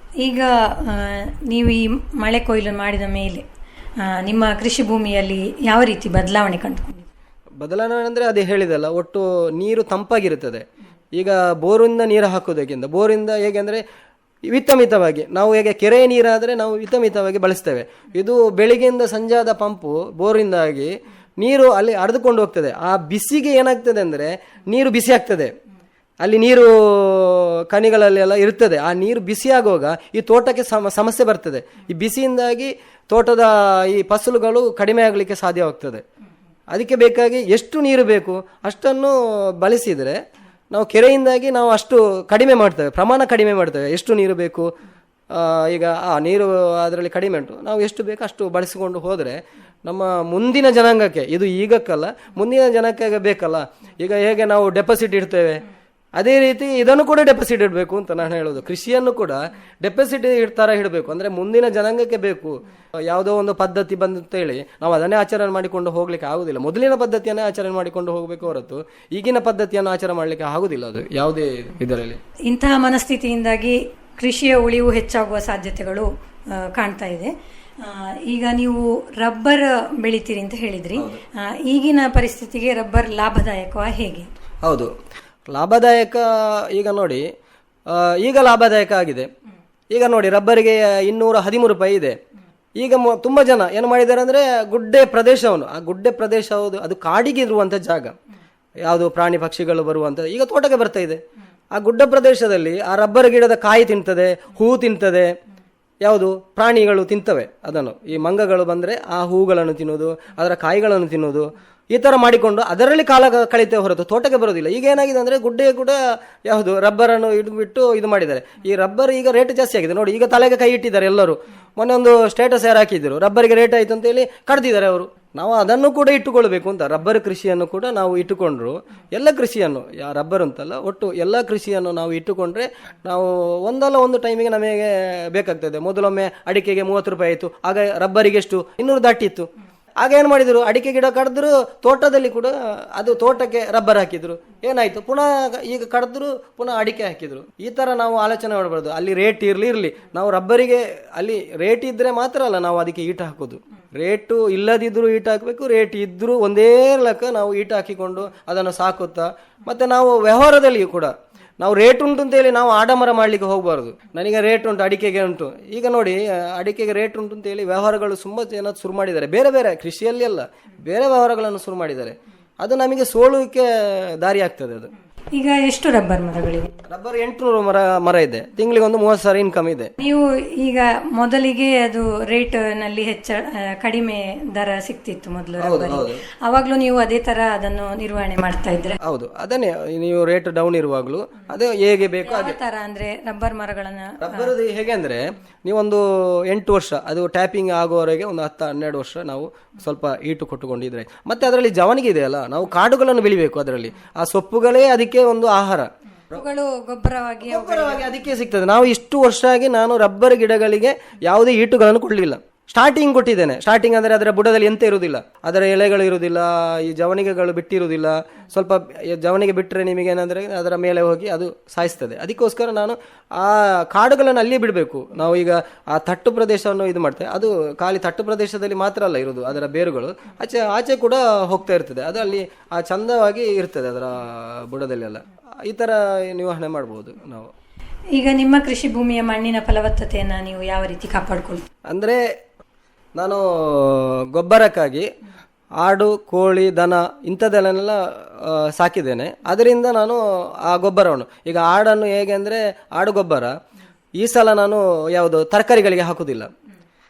ಈಗ ನೀವು ಈ ಮಳೆ ಕೊಯ್ಲು ಮಾಡಿದ ಮೇಲೆ ನಿಮ್ಮ ಕೃಷಿ ಭೂಮಿಯಲ್ಲಿ ಯಾವ ರೀತಿ ಬದಲಾವಣೆ ಕಂಡುಕೊಂಡಿದೆ? ಬದಲಾವಣೆ ಅಂದರೆ ಅದೇ ಹೇಳಿದಲ್ಲ, ಒಟ್ಟು ನೀರು ತಂಪಾಗಿರುತ್ತದೆ. ಈಗ ಬೋರಿಂದ ನೀರು ಹಾಕೋದಕ್ಕಿಂತ ಬೋರಿಂದ ಹೇಗೆ ಅಂದರೆ ಮಿತವಾಗಿ ನಾವು ಹೇಗೆ ಕೆರೆಯ ನೀರಾದರೆ ನಾವು ಮಿತವಾಗಿ ಬಳಸ್ತೇವೆ. ಇದು ಬೆಳಿಗ್ಗೆಯಿಂದ ಸಂಜಾದ ಪಂಪು ಬೋರಿಂದಾಗಿ ನೀರು ಅಲ್ಲಿ ಹರಿದುಕೊಂಡು ಹೋಗ್ತದೆ. ಆ ಬಿಸಿಗೆ ಏನಾಗ್ತದೆ ಅಂದರೆ ನೀರು ಬಿಸಿ ಆಗ್ತದೆ, ಅಲ್ಲಿ ನೀರು ಕಣಿಗಳಲ್ಲೆಲ್ಲ ಇರ್ತದೆ. ಆ ನೀರು ಬಿಸಿ ಆಗುವಾಗ ಈ ತೋಟಕ್ಕೆ ಸಮಸ್ಯೆ ಬರ್ತದೆ. ಈ ಬಿಸಿಯಿಂದಾಗಿ ತೋಟದ ಈ ಫಸಲುಗಳು ಕಡಿಮೆ ಆಗಲಿಕ್ಕೆ ಸಾಧ್ಯವಾಗ್ತದೆ. ಅದಕ್ಕೆ ಬೇಕಾಗಿ ಎಷ್ಟು ನೀರು ಬೇಕು ಅಷ್ಟನ್ನು ಬಳಸಿದರೆ ನಾವು ಕೆರೆಯಿಂದಾಗಿ ನಾವು ಅಷ್ಟು ಕಡಿಮೆ ಮಾಡ್ತೇವೆ, ಪ್ರಮಾಣ ಕಡಿಮೆ ಮಾಡ್ತೇವೆ. ಎಷ್ಟು ನೀರು ಬೇಕು, ಈಗ ನೀರು ಅದರಲ್ಲಿ ಕಡಿಮೆ ಉಂಟು, ನಾವು ಎಷ್ಟು ಬೇಕು ಅಷ್ಟು ಬಳಸಿಕೊಂಡು ಹೋದರೆ ನಮ್ಮ ಮುಂದಿನ ಜನಾಂಗಕ್ಕೆ, ಇದು ಈಗಕ್ಕಲ್ಲ ಮುಂದಿನ ಜನಾಂಗಕ್ಕೆ ಬೇಕಲ್ಲ. ಈಗ ಹೇಗೆ ನಾವು ಡೆಪಾಸಿಟ್ ಇಡ್ತೇವೆ ಅದೇ ರೀತಿ ಇದನ್ನು ಕೂಡ ಡೆಪಾಸಿಟ್ ಇಡಬೇಕು ಅಂತ ನಾನು ಹೇಳೋದು. ಕೃಷಿಯನ್ನು ಕೂಡ ಡೆಪಾಸಿಟ್ ಥರ ಇಡಬೇಕು, ಅಂದರೆ ಮುಂದಿನ ಜನಾಂಗಕ್ಕೆ ಬೇಕು. ಯಾವುದೋ ಒಂದು ಪದ್ಧತಿ ಬಂದಂತೇಳಿ ನಾವು ಅದನ್ನೇ ಆಚರಣೆ ಮಾಡಿಕೊಂಡು ಹೋಗ್ಲಿಕ್ಕೆ ಆಗುದಿಲ್ಲ. ಮೊದಲಿನ ಪದ್ಧತಿಯನ್ನೇ ಆಚರಣೆ ಮಾಡಿಕೊಂಡು ಹೋಗಬೇಕು ಹೊರತು ಈಗಿನ ಪದ್ಧತಿಯನ್ನು ಆಚರಣೆ ಮಾಡಲಿಕ್ಕೆ ಆಗುದಿಲ್ಲ ಅದು ಯಾವುದೇ ಇದರಲ್ಲಿ. ಇಂತಹ ಮನಸ್ಥಿತಿಯಿಂದಾಗಿ ಕೃಷಿಯ ಉಳಿವು ಹೆಚ್ಚಾಗುವ ಸಾಧ್ಯತೆಗಳು ಕಾಣ್ತಾ ಇದೆ. ಈಗ ನೀವು ರಬ್ಬರ್ ಬೆಳಿತೀರಿ ಅಂತ ಹೇಳಿದ್ರಿ, ಈಗಿನ ಪರಿಸ್ಥಿತಿಗೆ ರಬ್ಬರ್ ಲಾಭದಾಯಕವಾ ಹೇಗೆ? ಹೌದು, ಲಾಭದಾಯಕ. ಈಗ ನೋಡಿ, ಈಗ ಲಾಭದಾಯಕ ಆಗಿದೆ. ಈಗ ನೋಡಿ, ರಬ್ಬರಿಗೆ 213 ರೂಪಾಯಿ ಇದೆ. ಈಗ ತುಂಬ ಜನ ಏನು ಮಾಡಿದ್ದಾರೆ ಅಂದರೆ ಗುಡ್ಡೆ ಪ್ರದೇಶವನ್ನು, ಆ ಗುಡ್ಡೆ ಪ್ರದೇಶ ಅದು ಕಾಡಿಗೆ ಇರುವಂಥ ಜಾಗ, ಯಾವುದು ಪ್ರಾಣಿ ಪಕ್ಷಿಗಳು ಬರುವಂಥ ಈಗ ತೋಟಕ್ಕೆ ಬರ್ತಾ ಇದೆ. ಆ ಗುಡ್ಡ ಪ್ರದೇಶದಲ್ಲಿ ಆ ರಬ್ಬರ್ ಗಿಡದ ಕಾಯಿ ತಿಂತದೆ, ಹೂ ತಿಂತದೆ, ಯಾವುದು ಪ್ರಾಣಿಗಳು ತಿಂತವೆ ಅದನ್ನು. ಈ ಮಂಗಗಳು ಬಂದರೆ ಆ ಹೂಗಳನ್ನು ತಿನ್ನೋದು, ಅದರ ಕಾಯಿಗಳನ್ನು ತಿನ್ನೋದು, ಈ ಥರ ಮಾಡಿಕೊಂಡು ಅದರಲ್ಲಿ ಕಾಲ ಕಳೀತೇವೆ ಹೊರತು ತೋಟಕ್ಕೆ ಬರೋದಿಲ್ಲ. ಈಗ ಏನಾಗಿದೆ ಅಂದರೆ ಗುಡ್ಡೆ ಕೂಡ ಯಾವುದು ರಬ್ಬರನ್ನು ಇಟ್ಬಿಟ್ಟು ಇದು ಮಾಡಿದ್ದಾರೆ. ಈ ರಬ್ಬರ್ ಈಗ ರೇಟ್ ಜಾಸ್ತಿ ಆಗಿದೆ ನೋಡಿ. ಈಗ ತಲೆಗೆ ಕೈ ಇಟ್ಟಿದ್ದಾರೆ ಎಲ್ಲರೂ. ಮೊನ್ನೆ ಒಂದು ಸ್ಟೇಟಸ್ ಯಾರು ಹಾಕಿದ್ರು, ರಬ್ಬರಿಗೆ ರೇಟ್ ಆಯಿತು ಅಂತೇಳಿ ಕಡ್ದಿದ್ದಾರೆ ಅವರು. ನಾವು ಅದನ್ನು ಕೂಡ ಇಟ್ಟುಕೊಳ್ಬೇಕು ಅಂತ. ರಬ್ಬರ್ ಕೃಷಿಯನ್ನು ಕೂಡ ನಾವು ಇಟ್ಟುಕೊಂಡ್ರು, ಎಲ್ಲ ಕೃಷಿಯನ್ನು, ರಬ್ಬರ್ ಅಂತಲ್ಲ ಒಟ್ಟು ಎಲ್ಲ ಕೃಷಿಯನ್ನು ನಾವು ಇಟ್ಟುಕೊಂಡ್ರೆ ನಾವು ಒಂದಲ್ಲ ಒಂದು ಟೈಮಿಗೆ ನಮಗೆ ಬೇಕಾಗ್ತದೆ. ಮೊದಲೊಮ್ಮೆ ಅಡಿಕೆಗೆ 30 ರೂಪಾಯಿ ಆಯಿತು, ಆಗ ರಬ್ಬರಿಗೆ ಎಷ್ಟು 200 ದಾಟಿತ್ತು. ಆಗ ಏನು ಮಾಡಿದರು, ಅಡಿಕೆ ಗಿಡ ಕಡಿದ್ರು, ತೋಟದಲ್ಲಿ ಕೂಡ ಅದು ತೋಟಕ್ಕೆ ರಬ್ಬರ್ ಹಾಕಿದ್ರು, ಏನಾಯ್ತು ಪುನಃ ಈಗ ಕಡಿದ್ರು ಪುನಃ ಅಡಿಕೆ ಹಾಕಿದ್ರು. ಈ ಥರ ನಾವು ಆಲೋಚನೆ ಮಾಡಬಾರ್ದು. ಅಲ್ಲಿ ರೇಟ್ ಇರಲಿ, ನಾವು ರಬ್ಬರಿಗೆ ಅಲ್ಲಿ ರೇಟ್ ಇದ್ದರೆ ಮಾತ್ರ ಅಲ್ಲ ನಾವು ಅದಕ್ಕೆ ಈಟ ಹಾಕೋದು. ರೇಟು ಇಲ್ಲದಿದ್ದರೂ ಈಟ ಹಾಕಬೇಕು, ರೇಟ್ ಇದ್ದರೂ ಒಂದೇ ಲೆಕ್ಕ ನಾವು ಈಟ ಹಾಕಿಕೊಂಡು ಅದನ್ನು ಸಾಕುತ್ತಾ. ಮತ್ತು ನಾವು ವ್ಯವಹಾರದಲ್ಲಿಯೂ ಕೂಡ ನಾವು ರೇಟ್ ಉಂಟು ಅಂತೇಳಿ ನಾವು ಆಡಂಬರ ಮಾಡಲಿಕ್ಕೆ ಹೋಗಬಾರ್ದು. ನನಗೆ ರೇಟ್ ಉಂಟು, ಅಡಿಕೆಗೆ ಉಂಟು. ಈಗ ನೋಡಿ, ಅಡಿಕೆಗೆ ರೇಟ್ ಉಂಟು ಅಂತೇಳಿ ವ್ಯವಹಾರಗಳು ತುಂಬ ಜನ ಶುರು ಮಾಡಿದ್ದಾರೆ. ಬೇರೆ ಕೃಷಿಯಲ್ಲಿ ಅಲ್ಲ, ಬೇರೆ ವ್ಯವಹಾರಗಳನ್ನು ಶುರು ಮಾಡಿದ್ದಾರೆ. ಅದು ನಮಗೆ ಸೋಲುವಿಕೆ ದಾರಿ ಆಗ್ತದೆ. ಅದು ಈಗ ಎಷ್ಟು ರಬ್ಬರ್ ಮರಗಳಿವೆ? ರಬ್ಬರ್ 800 ಮರ ಇದೆ. ತಿಂಗಳಿಗೆ ಒಂದು 30,000 ಇನ್ಕಮ್ ಇದೆ. ನೀವು ಈಗ ಮೊದಲಿಗೆ ಅದು ರೇಟ್ ನಲ್ಲಿ ಕಡಿಮೆ ದರ ಸಿಕ್ತಿತ್ತು ಮೊದಲು ರಬ್ಬರಿಗೆ, ಅವಾಗ್ಲೂ ನೀವು ಅದೇ ತರ ಅದನ್ನು ನಿರ್ವಹಣೆ ಮಾಡ್ತಾ ಇದ್ರೆ? ಹೌದು, ಅದನ್ನೇ ನೀವು ರೇಟ್ ಡೌನ್ ಇರುವಾಗಲೂ ಅದೇ ಹೇಗೆ ಬೇಕು ಅದೇ ತರ. ಅಂದ್ರೆ ರಬ್ಬರ್ ಮರಗಳನ್ನ ರಬ್ಬರ್ ಹೇಗೆ ಅಂದ್ರೆ ನೀವೊಂದು 8 ವರ್ಷ ಅದು ಟ್ಯಾಪಿಂಗ್ ಆಗುವವರೆಗೆ ಒಂದು 10-12 ವರ್ಷ ನಾವು ಸ್ವಲ್ಪ ಈಟು ಕೊಟ್ಟುಕೊಂಡಿದ್ರೆ, ಮತ್ತೆ ಅದರಲ್ಲಿ ಜವನಿಗೆ ಇದೆಯಲ್ಲ, ನಾವು ಕಾಡುಗಳನ್ನು ಬೆಳಿಬೇಕು. ಅದರಲ್ಲಿ ಆ ಸೊಪ್ಪುಗಳೇ ಅದಕ್ಕೆ ಒಂದು ಆಹಾರ, ಗೊಬ್ಬರವಾಗಿ ಅದಕ್ಕೆ ಸಿಗ್ತದೆ. ನಾವು ಇಷ್ಟು ವರ್ಷ ಆಗಿ ನಾನು ರಬ್ಬರ್ ಗಿಡಗಳಿಗೆ ಯಾವುದೇ ಈಟುಗಳನ್ನು ಕೊಡಲಿಲ್ಲ. ಸ್ಟಾರ್ಟಿಂಗ್ ಕೊಟ್ಟಿದ್ದೇನೆ. ಸ್ಟಾರ್ಟಿಂಗ್ ಅಂದರೆ ಅದರ ಬುಡದಲ್ಲಿ ಎಂತ ಇರುವುದಿಲ್ಲ, ಅದರ ಎಲೆಗಳು ಇರುವುದಿಲ್ಲ, ಈ ಜವನಿಗೆಗಳು ಬಿಟ್ಟಿರುವುದಿಲ್ಲ. ಸ್ವಲ್ಪ ಜವನಿಗೆ ಬಿಟ್ಟರೆ ನಿಮಗೆ ಏನಂದರೆ ಅದರ ಮೇಲೆ ಹೋಗಿ ಅದು ಸಾಯಿಸ್ತದೆ. ಅದಕ್ಕೋಸ್ಕರ ನಾನು ಆ ಕಾಡುಗಳನ್ನು ಅಲ್ಲಿಯೇ ಬಿಡಬೇಕು. ನಾವು ಈಗ ಆ ತಟ್ಟು ಪ್ರದೇಶವನ್ನು ಇದು ಮಾಡ್ತೇವೆ. ಅದು ಖಾಲಿ ತಟ್ಟು ಪ್ರದೇಶದಲ್ಲಿ ಮಾತ್ರ ಅಲ್ಲ ಇರೋದು, ಅದರ ಬೇರುಗಳು ಆಚೆ ಕೂಡ ಹೋಗ್ತಾ ಇರ್ತದೆ. ಅದು ಅಲ್ಲಿ ಆ ಚಂದವಾಗಿ ಇರ್ತದೆ ಅದರ ಬುಡದಲ್ಲೆಲ್ಲ. ಈ ಥರ ನಿರ್ವಹಣೆ ಮಾಡ್ಬೋದು ನಾವು. ಈಗ ನಿಮ್ಮ ಕೃಷಿ ಭೂಮಿಯ ಮಣ್ಣಿನ ಫಲವತ್ತತೆಯನ್ನು ನೀವು ಯಾವ ರೀತಿ ಕಾಪಾಡ್ಕೊಳ್ತೀವಿ? ಅಂದರೆ ನಾನು ಗೊಬ್ಬರಕ್ಕಾಗಿ ಆಡು, ಕೋಳಿ, ದನ ಇಂಥದ್ದೆಲ್ಲ ಸಾಕಿದ್ದೇನೆ. ಅದರಿಂದ ನಾನು ಆ ಗೊಬ್ಬರವನ್ನು, ಈಗ ಆಡನ್ನು ಹೇಗೆ ಅಂದರೆ ಆಡು ಗೊಬ್ಬರ ಈ ಸಲ ನಾನು ಯಾವುದು ತರಕಾರಿಗಳಿಗೆ ಹಾಕುವುದಿಲ್ಲ.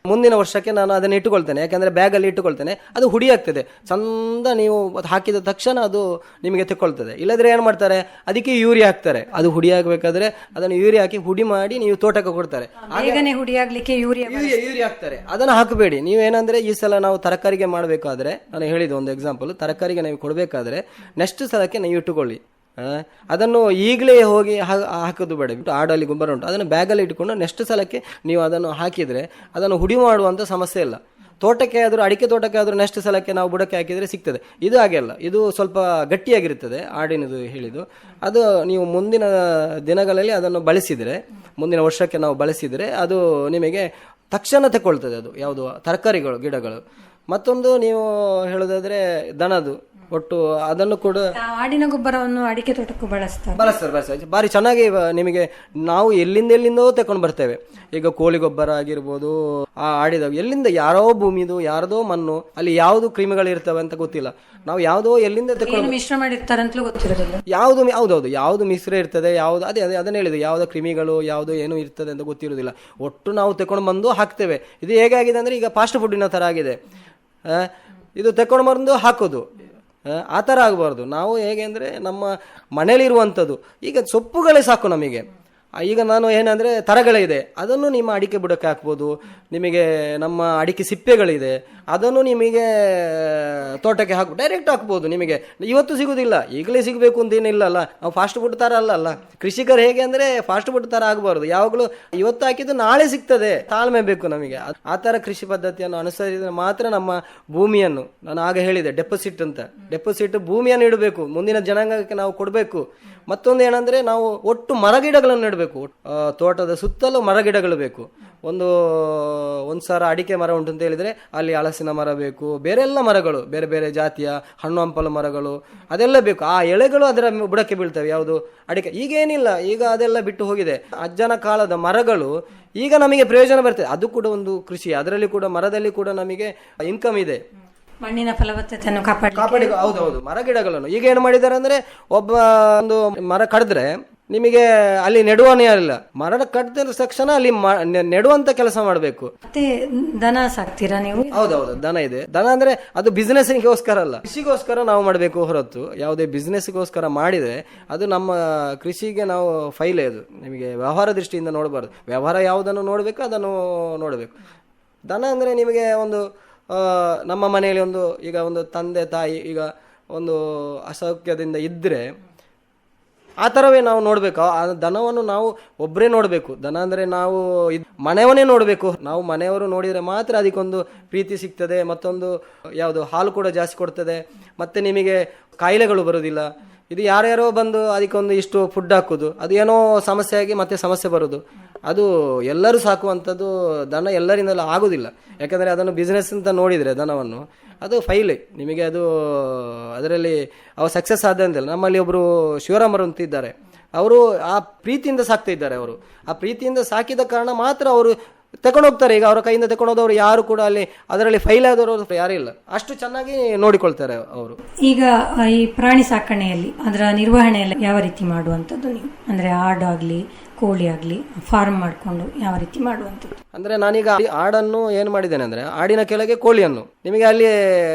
ಮುಂದಿನ ವರ್ಷಕ್ಕೆ ನಾನು ಅದನ್ನು ಇಟ್ಟುಕೊಳ್ತೇನೆ. ಯಾಕೆಂದರೆ ಬ್ಯಾಗಲ್ಲಿ ಇಟ್ಟುಕೊಳ್ತೇನೆ. ಅದು ಹುಡಿ ಆಗ್ತದೆ ಚಂದ, ನೀವು ಹಾಕಿದ ತಕ್ಷಣ ಅದು ನಿಮಗೆ ತೆಕ್ಕೊಳ್ತದೆ. ಇಲ್ಲದ್ರೆ ಏನು ಮಾಡ್ತಾರೆ, ಅದಕ್ಕೆ ಯೂರಿಯಾ ಹಾಕ್ತಾರೆ. ಅದು ಹುಡಿ ಆಗಬೇಕಾದ್ರೆ ಅದನ್ನು ಯೂರಿಯಾ ಹಾಕಿ ಹುಡಿ ಮಾಡಿ ನೀವು ತೋಟಕ್ಕೆ ಕೊಡ್ತಾರೆ. ಬೇಗನೆ ಹುಡಿಯಾಗ್ಲಿಕ್ಕೆ ಯೂರಿಯಾ ಯೂರಿಯಾ ಹಾಕ್ತಾರೆ. ಅದನ್ನು ಹಾಕಬೇಡಿ. ನೀವೇನಂದ್ರೆ ಈ ಸಲ ನಾವು ತರಕಾರಿಗೆ ಮಾಡಬೇಕಾದ್ರೆ, ನಾನು ಹೇಳಿದ ಒಂದು ಎಕ್ಸಾಂಪಲ್, ತರಕಾರಿಗೆ ನೀವು ಕೊಡಬೇಕಾದ್ರೆ ನೆಕ್ಸ್ಟ್ ಸಲಕ್ಕೆ ನೀವು ಇಟ್ಟುಕೊಳ್ಳಿ. ಅದನ್ನು ಈಗಲೇ ಹೋಗಿ ಹಾಕೋದು ಬೇಡ. ಆಡಲ್ಲಿ ಗೊಬ್ಬರ ಉಂಟು, ಅದನ್ನು ಬ್ಯಾಗಲ್ಲಿ ಇಟ್ಕೊಂಡು ನೆಕ್ಸ್ಟ್ ಸಲಕ್ಕೆ ನೀವು ಅದನ್ನು ಹಾಕಿದರೆ ಅದನ್ನು ಹುಡಿ ಮಾಡುವಂಥ ಸಮಸ್ಯೆ ಇಲ್ಲ. ತೋಟಕ್ಕೆ ಆದರೂ, ಅಡಿಕೆ ತೋಟಕ್ಕೆ ಆದರೂ ನೆಕ್ಸ್ಟ್ ಸಲಕ್ಕೆ ನಾವು ಬುಡಕ್ಕೆ ಹಾಕಿದರೆ ಸಿಗ್ತದೆ. ಇದು ಹಾಗೆಲ್ಲ, ಇದು ಸ್ವಲ್ಪ ಗಟ್ಟಿಯಾಗಿರುತ್ತದೆ ಆಡಿನದು ಹೇಳಿದ್ದು. ಅದು ನೀವು ಮುಂದಿನ ದಿನಗಳಲ್ಲಿ ಅದನ್ನು ಬಳಸಿದರೆ, ಮುಂದಿನ ವರ್ಷಕ್ಕೆ ನಾವು ಬಳಸಿದರೆ ಅದು ನಿಮಗೆ ತಕ್ಷಣ ತಗೊಳ್ತದೆ. ಅದು ಯಾವುದು ತರಕಾರಿಗಳು, ಗಿಡಗಳು. ಮತ್ತೊಂದು ನೀವು ಹೇಳೋದಾದ್ರೆ ದನದು ಒಟ್ಟು ಅದನ್ನು ಕೂಡ ಆಡಿನ ಗೊಬ್ಬರವನ್ನು ಅಡಿಕೆ ತೋಟಕ್ಕೂ ಬಳಸ್ತಾರೆ. ಬಾರಿ ಚೆನ್ನಾಗಿ ನಿಮಗೆ ನಾವು ಎಲ್ಲಿಂದೋ ತಕೊಂಡು ಬರ್ತೇವೆ. ಈಗ ಕೋಳಿ ಗೊಬ್ಬರ ಆಗಿರ್ಬೋದು, ಆ ಆಡಿದ ಎಲ್ಲಿಂದ, ಯಾರೋ ಭೂಮಿದು ಯಾರದೋ ಮಣ್ಣು, ಅಲ್ಲಿ ಯಾವುದು ಕ್ರಿಮಿಗಳು ಇರ್ತವೆ ಅಂತ ಗೊತ್ತಿಲ್ಲ. ನಾವು ಯಾವುದೋ ಎಲ್ಲಿಂದ ತಕೊಂಡು ಮಿಶ್ರ ಮಾಡಿರ್ತಾರೆ ಅಂತಲೂ ಗೊತ್ತಿರೋದಿಲ್ಲ. ಹೌದೌದು, ಯಾವುದು ಮಿಶ್ರ ಇರ್ತದೆ, ಯಾವುದು ಅದೇ ಅದನ್ನ ಹೇಳಿದೆ, ಯಾವ್ದು ಕ್ರಿಮಿಗಳು ಯಾವುದು ಏನು ಇರ್ತದೆ ಅಂತ ಗೊತ್ತಿರೋದಿಲ್ಲ. ಒಟ್ಟು ನಾವು ತಕೊಂಡು ಬಂದು ಹಾಕ್ತೇವೆ. ಇದು ಹೇಗಾಗಿದೆ ಅಂದ್ರೆ ಈಗ ಫಾಸ್ಟ್ ಫುಡ್ಡಿನ ತರ ಆಗಿದೆ. ಇದು ತಕೊಂಡು ಬಂದು ಹಾಕೋದು ಆ ಥರ ಆಗಬಾರ್ದು. ನಾವು ಹೇಗೆ ಅಂದರೆ ನಮ್ಮ ಮನೇಲಿರುವಂಥದ್ದು, ಈಗ ಸೊಪ್ಪುಗಳೇ ಸಾಕು ನಮಗೆ. ಈಗ ನಾನು ಏನಂದರೆ ತರಗಳಿದೆ, ಅದನ್ನು ನಿಮ್ಮ ಅಡಿಕೆ ಬುಡಕ್ಕೆ ಹಾಕ್ಬೋದು. ನಿಮಗೆ ನಮ್ಮ ಅಡಿಕೆ ಸಿಪ್ಪೆಗಳಿದೆ, ಅದನ್ನು ನಿಮಗೆ ತೋಟಕ್ಕೆ ಡೈರೆಕ್ಟ್ ಹಾಕ್ಬೋದು. ನಿಮಗೆ ಇವತ್ತು ಸಿಗುವುದಿಲ್ಲ, ಈಗಲೇ ಸಿಗಬೇಕು ಅಂತೇನಿಲ್ಲಲ್ಲ. ನಾವು ಫಾಸ್ಟ್ ಫುಡ್ ಥರ ಅಲ್ಲಲ್ಲ. ಕೃಷಿಕರು ಹೇಗೆ ಅಂದರೆ ಫಾಸ್ಟ್ ಫುಡ್ ಥರ ಆಗಬಾರ್ದು. ಯಾವಾಗಲೂ ಇವತ್ತು ಹಾಕಿದ್ದು ನಾಳೆ ಸಿಗ್ತದೆ, ತಾಳ್ಮೆ ಬೇಕು ನಮಗೆ. ಆ ಥರ ಕೃಷಿ ಪದ್ಧತಿಯನ್ನು ಅನುಸರಿಸಿದರೆ ಮಾತ್ರ ನಮ್ಮ ಭೂಮಿಯನ್ನು, ನಾನು ಆಗ ಹೇಳಿದೆ ಡೆಪಾಸಿಟ್ ಭೂಮಿಯನ್ನು ಇಡಬೇಕು, ಮುಂದಿನ ಜನಾಂಗಕ್ಕೆ ನಾವು ಕೊಡಬೇಕು. ಮತ್ತೊಂದು ಏನಂದ್ರೆ ನಾವು ಒಟ್ಟು ಮರಗಿಡಗಳನ್ನು ನೆಡಬೇಕು. ತೋಟದ ಸುತ್ತಲೂ ಮರಗಿಡಗಳು ಬೇಕು. ಒಂದು ಸಾರ ಅಡಿಕೆ ಮರ ಉಂಟು ಅಂತ ಹೇಳಿದ್ರೆ ಅಲ್ಲಿ ಹಲಸಿನ ಮರ ಬೇಕು, ಬೇರೆ ಎಲ್ಲ ಮರಗಳು, ಬೇರೆ ಬೇರೆ ಜಾತಿಯ ಹಣ್ಣು ಹಂಪಲು ಮರಗಳು, ಅದೆಲ್ಲ ಬೇಕು. ಆ ಎಳೆಗಳು ಅದರ ಬುಡಕ್ಕೆ ಬೀಳ್ತವೆ. ಯಾವುದು ಅಡಿಕೆ ಈಗೇನಿಲ್ಲ, ಈಗ ಅದೆಲ್ಲ ಬಿಟ್ಟು ಹೋಗಿದೆ. ಅಜ್ಜನ ಕಾಲದ ಮರಗಳು ಈಗ ನಮಗೆ ಪ್ರಯೋಜನ ಬರ್ತದೆ. ಅದು ಕೂಡ ಒಂದು ಕೃಷಿ, ಅದರಲ್ಲಿ ಕೂಡ ಮರದಲ್ಲಿ ಕೂಡ ನಮಗೆ ಇನ್ಕಮ್ ಇದೆ. ಮಣ್ಣಿನ ಫಲವತ್ತತೆಯನ್ನು ಕಾಪಾಡಿ. ಹೌದೌದು, ಮರ ಗಿಡಗಳನ್ನು ಈಗ ಏನು ಮಾಡಿದ್ದಾರೆ ಅಂದ್ರೆ, ಒಬ್ಬ ಒಂದು ಮರ ಕಡಿದ್ರೆ ನಿಮಗೆ ಅಲ್ಲಿ ನೆಡುವನೇ ಇಲ್ಲ. ಮರ ಕಡಿದ ತಕ್ಷಣ ಅಲ್ಲಿ ನೆಡುವಂತ ಕೆಲಸ ಮಾಡಬೇಕು. ಮತ್ತೆ ದನ ಸಾಕ್ತೀರಾ ನೀವು? ಹೌದೌದು, ದನ ಇದೆ. ದನ ಅಂದ್ರೆ ಅದು ಬಿಸ್ನೆಸ್ಗೋಸ್ಕರ ಅಲ್ಲ, ಕೃಷಿಗೋಸ್ಕರ ನಾವು ಮಾಡಬೇಕು ಹೊರತು ಯಾವುದೇ ಬಿಸ್ನೆಸ್ಗೋಸ್ಕರ ಮಾಡಿದ್ರೆ ಅದು ನಮ್ಮ ಕೃಷಿಗೆ ನಾವು ಫೈಲೇ. ಅದು ನಿಮಗೆ ವ್ಯವಹಾರ ದೃಷ್ಟಿಯಿಂದ ನೋಡಬಾರ್ದು. ವ್ಯವಹಾರ ಯಾವುದನ್ನು ನೋಡಬೇಕು ಅದನ್ನು ನೋಡಬೇಕು. ದನ ಅಂದ್ರೆ ನಿಮಗೆ ಒಂದು ನಮ್ಮ ಮನೆಯಲ್ಲಿ ಈಗ ಒಂದು ತಂದೆ ತಾಯಿ ಈಗ ಒಂದು ಅಸೌಖ್ಯದಿಂದ ಇದ್ದರೆ ಆ ಥರವೇ ನಾವು ನೋಡಬೇಕು. ಆ ದನವನ್ನು ನಾವು ಒಬ್ಬರೇ ನೋಡಬೇಕು. ದನ ಅಂದರೆ ನಾವು ಮನೆಯವನ್ನೇ ನೋಡಬೇಕು. ನಾವು ಮನೆಯವರು ನೋಡಿದರೆ ಮಾತ್ರ ಅದಕ್ಕೊಂದು ಪ್ರೀತಿ ಸಿಗ್ತದೆ. ಮತ್ತೊಂದು ಯಾವುದು ಹಾಲು ಕೂಡ ಜಾಸ್ತಿ ಕೊಡ್ತದೆ. ಮತ್ತು ನಿಮಗೆ ಕಾಯಿಲೆಗಳು ಬರೋದಿಲ್ಲ. ಇದು ಯಾರ್ಯಾರೋ ಬಂದು ಅದಕ್ಕೊಂದು ಇಷ್ಟು ಫುಡ್ ಹಾಕೋದು, ಅದು ಏನೋ ಸಮಸ್ಯೆ ಆಗಿ ಮತ್ತೆ ಸಮಸ್ಯೆ ಬರೋದು. ಅದು ಎಲ್ಲರೂ ಸಾಕುವಂಥದ್ದು ದನ ಎಲ್ಲರಿಂದಲೂ ಆಗೋದಿಲ್ಲ. ಯಾಕಂದರೆ ಅದನ್ನು ಬಿಸ್ನೆಸ್ ಅಂತ ನೋಡಿದರೆ ದನವನ್ನು ಅದು ಫೈಲೆ ನಿಮಗೆ. ಅದು ಅದರಲ್ಲಿ ಅವ ಸಕ್ಸಸ್ ಆದ ಅಂತಿಲ್ಲ. ನಮ್ಮಲ್ಲಿ ಒಬ್ಬರು ಶಿವರಾಮರು ಅಂತ ಇದ್ದಾರೆ, ಅವರು ಆ ಪ್ರೀತಿಯಿಂದ ಸಾಕ್ತಾ ಇದ್ದಾರೆ. ಅವರು ಆ ಪ್ರೀತಿಯಿಂದ ಸಾಕಿದ ಕಾರಣ ಮಾತ್ರ ಅವರು ತಗೊಂಡೋಗ್ತಾರೆ. ಈಗ ಅವರ ಕೈಯಿಂದ ತಗೊಂಡೋದವರು ಯಾರು ಕೂಡ ಅಲ್ಲಿ ಅದರಲ್ಲಿ ಫೈಲ್ ಆದವರು ಯಾರೂ ಇಲ್ಲ. ಅಷ್ಟು ಚೆನ್ನಾಗಿ ನೋಡಿಕೊಳ್ತಾರೆ ಅವರು. ಈಗ ಈ ಪ್ರಾಣಿ ಸಾಕಣೆಯಲ್ಲಿ ಅದರ ನಿರ್ವಹಣೆಯಲ್ಲಿ ಯಾವ ರೀತಿ ಮಾಡುವಂಥದ್ದು ನೀವು? ಅಂದರೆ ಆಡಾಗಲಿ ಕೋಳಿ ಆಗಲಿ ಫಾರ್ಮ್ ಮಾಡಿಕೊಂಡು ಯಾವ ರೀತಿ ಮಾಡುವಂಥದ್ದು? ಅಂದರೆ ನಾನೀಗ ಆಡನ್ನು ಏನು ಮಾಡಿದ್ದೇನೆ ಅಂದರೆ, ಆಡಿನ ಕೆಳಗೆ ಕೋಳಿಯನ್ನು, ನಿಮಗೆ ಅಲ್ಲಿ